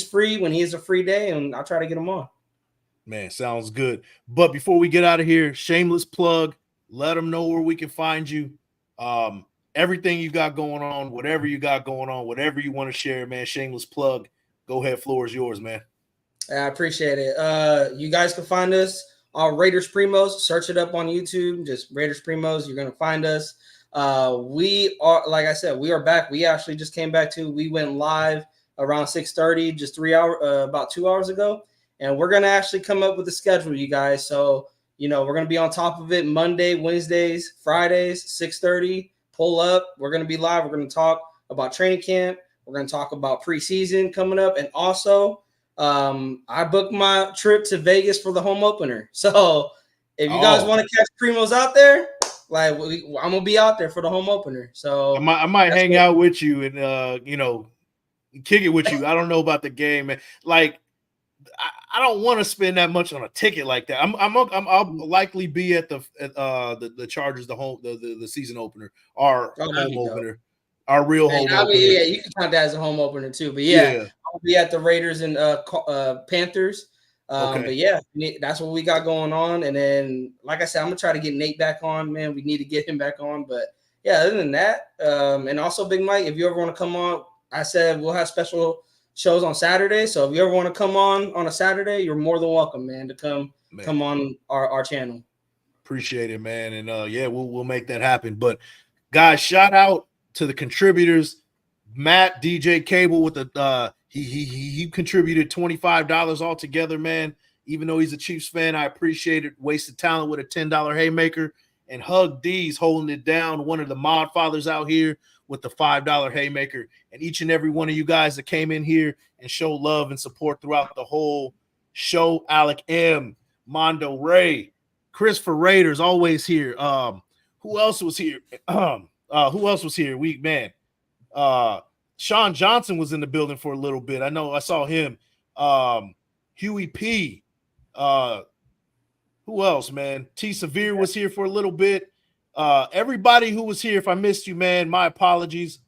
free, when he has a free day, and I'll try to get him on. Man, sounds good. But before we get out of here, shameless plug. Let them know where we can find you. Everything you got going on, whatever you got going on, whatever you want to share, man. Shameless plug. Go ahead, floor is yours, man. I appreciate it. You guys can find us on Raiders Primos. Search it up on YouTube. Just Raiders Primos. You're gonna find us. We are, like I said, we are back. We actually just came back to. We went live around 6:30, just about 2 hours ago. And we're going to actually come up with a schedule, you guys. So, we're going to be on top of it Monday, Wednesdays, Fridays, 6:30. Pull up. We're going to be live. We're going to talk about training camp. We're going to talk about preseason coming up. And also, I booked my trip to Vegas for the home opener. So, if you guys want to catch Primos out there, like I'm going to be out there for the home opener. So, I might hang out with you and, kick it with you. I don't know about the game, man. Like, I don't want to spend that much on a ticket like that. I'll likely be at the Chargers, the season opener, our home opener, our real home opener. Yeah, you can count that as a home opener too. But I'll be at the Raiders and Panthers. But yeah, that's what we got going on. And then, like I said, I'm gonna try to get Nate back on. Man, we need to get him back on. But yeah, other than that, and also Big Mike, if you ever want to come on, I said we'll have special shows on Saturday. So if you ever want to come on a Saturday, you're more than welcome, man, to come on our channel. Appreciate it, man. And we'll make that happen. But guys, shout out to the contributors. Matt, DJ Cable with the he contributed $25 altogether, man. Even though he's a Chiefs fan, I appreciate it. Wasted talent with a $10 haymaker. And Hug D's holding it down, one of the mod fathers out here with the $5 haymaker. And each and every one of you guys that came in here and showed love and support throughout the whole show. Alec M, Mondo Ray, Chris for Raiders, always here. Who else was here? Who else was here? Sean Johnson was in the building for a little bit. I know I saw him. Huey P. Who else, man? T Severe was here for a little bit. Everybody who was here, if I missed you, man, my apologies.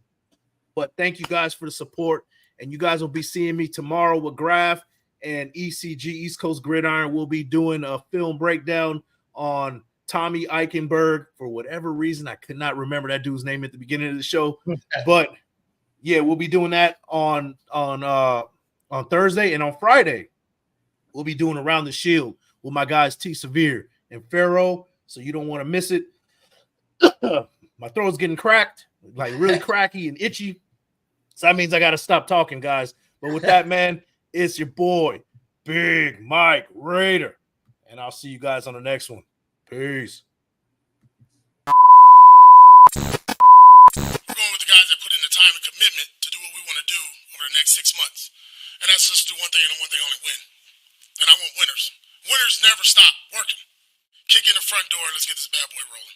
But thank you guys for the support. And you guys will be seeing me tomorrow with Graf and ECG, East Coast Gridiron. We'll be doing a film breakdown on Tommy Eichenberg. For whatever reason, I could not remember that dude's name at the beginning of the show. But yeah, we'll be doing that on Thursday. And on Friday, we'll be doing Around the Shield with my guys T Severe and Pharaoh. So you don't want to miss it. My throat's getting cracked, like really cracky and itchy. So that means I got to stop talking, guys. But with that, man, it's your boy, Big Mike Raider. And I'll see you guys on the next one. Peace. We're going with the guys that put in the time and commitment to do what we want to do over the next 6 months. And that's just do one thing and one thing only, win. And I want winners. Winners never stop working. Kick in the front door and let's get this bad boy rolling.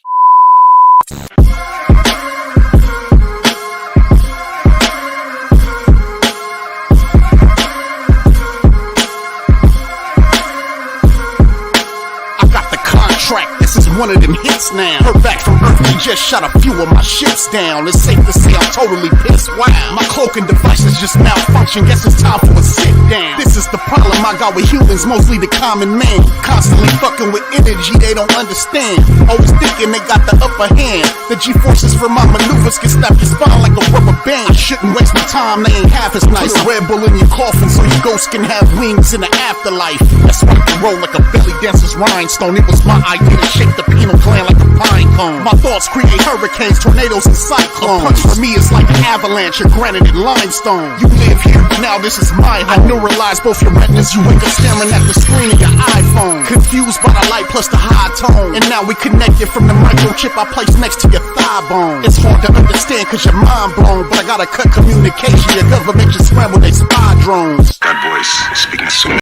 This is one of them hits now. Heard back from Earth, we just shot a few of my ships down. It's safe to say I'm totally pissed. Wow, my cloaking device is just malfunction. Guess it's time for a sit down. This is the problem I got with humans, mostly the common man. Constantly fucking with energy they don't understand. Always thinking they got the upper hand. The G-forces from my maneuvers can snap your spine like a rubber band. I shouldn't waste my time, they ain't half as nice. Put a Red Bull in your coffin so your ghost can have wings in the afterlife. That's why I can roll like a belly dancer's rhinestone. It was my idea to shake the pineal gland like a pine cone. My thoughts create hurricanes, tornadoes, and cyclones. A punch for me is like an avalanche of granite and limestone. You live here, now this is my home. I neuralize both your retinas, you wake up staring at the screen of your iPhone. Confused by the light plus the high tone. And now we connected from the microchip I placed next to your thigh bone. It's hard to understand cause you're mind blown, but I gotta cut communication. Your government just scrambled they spy drones. That voice speaking so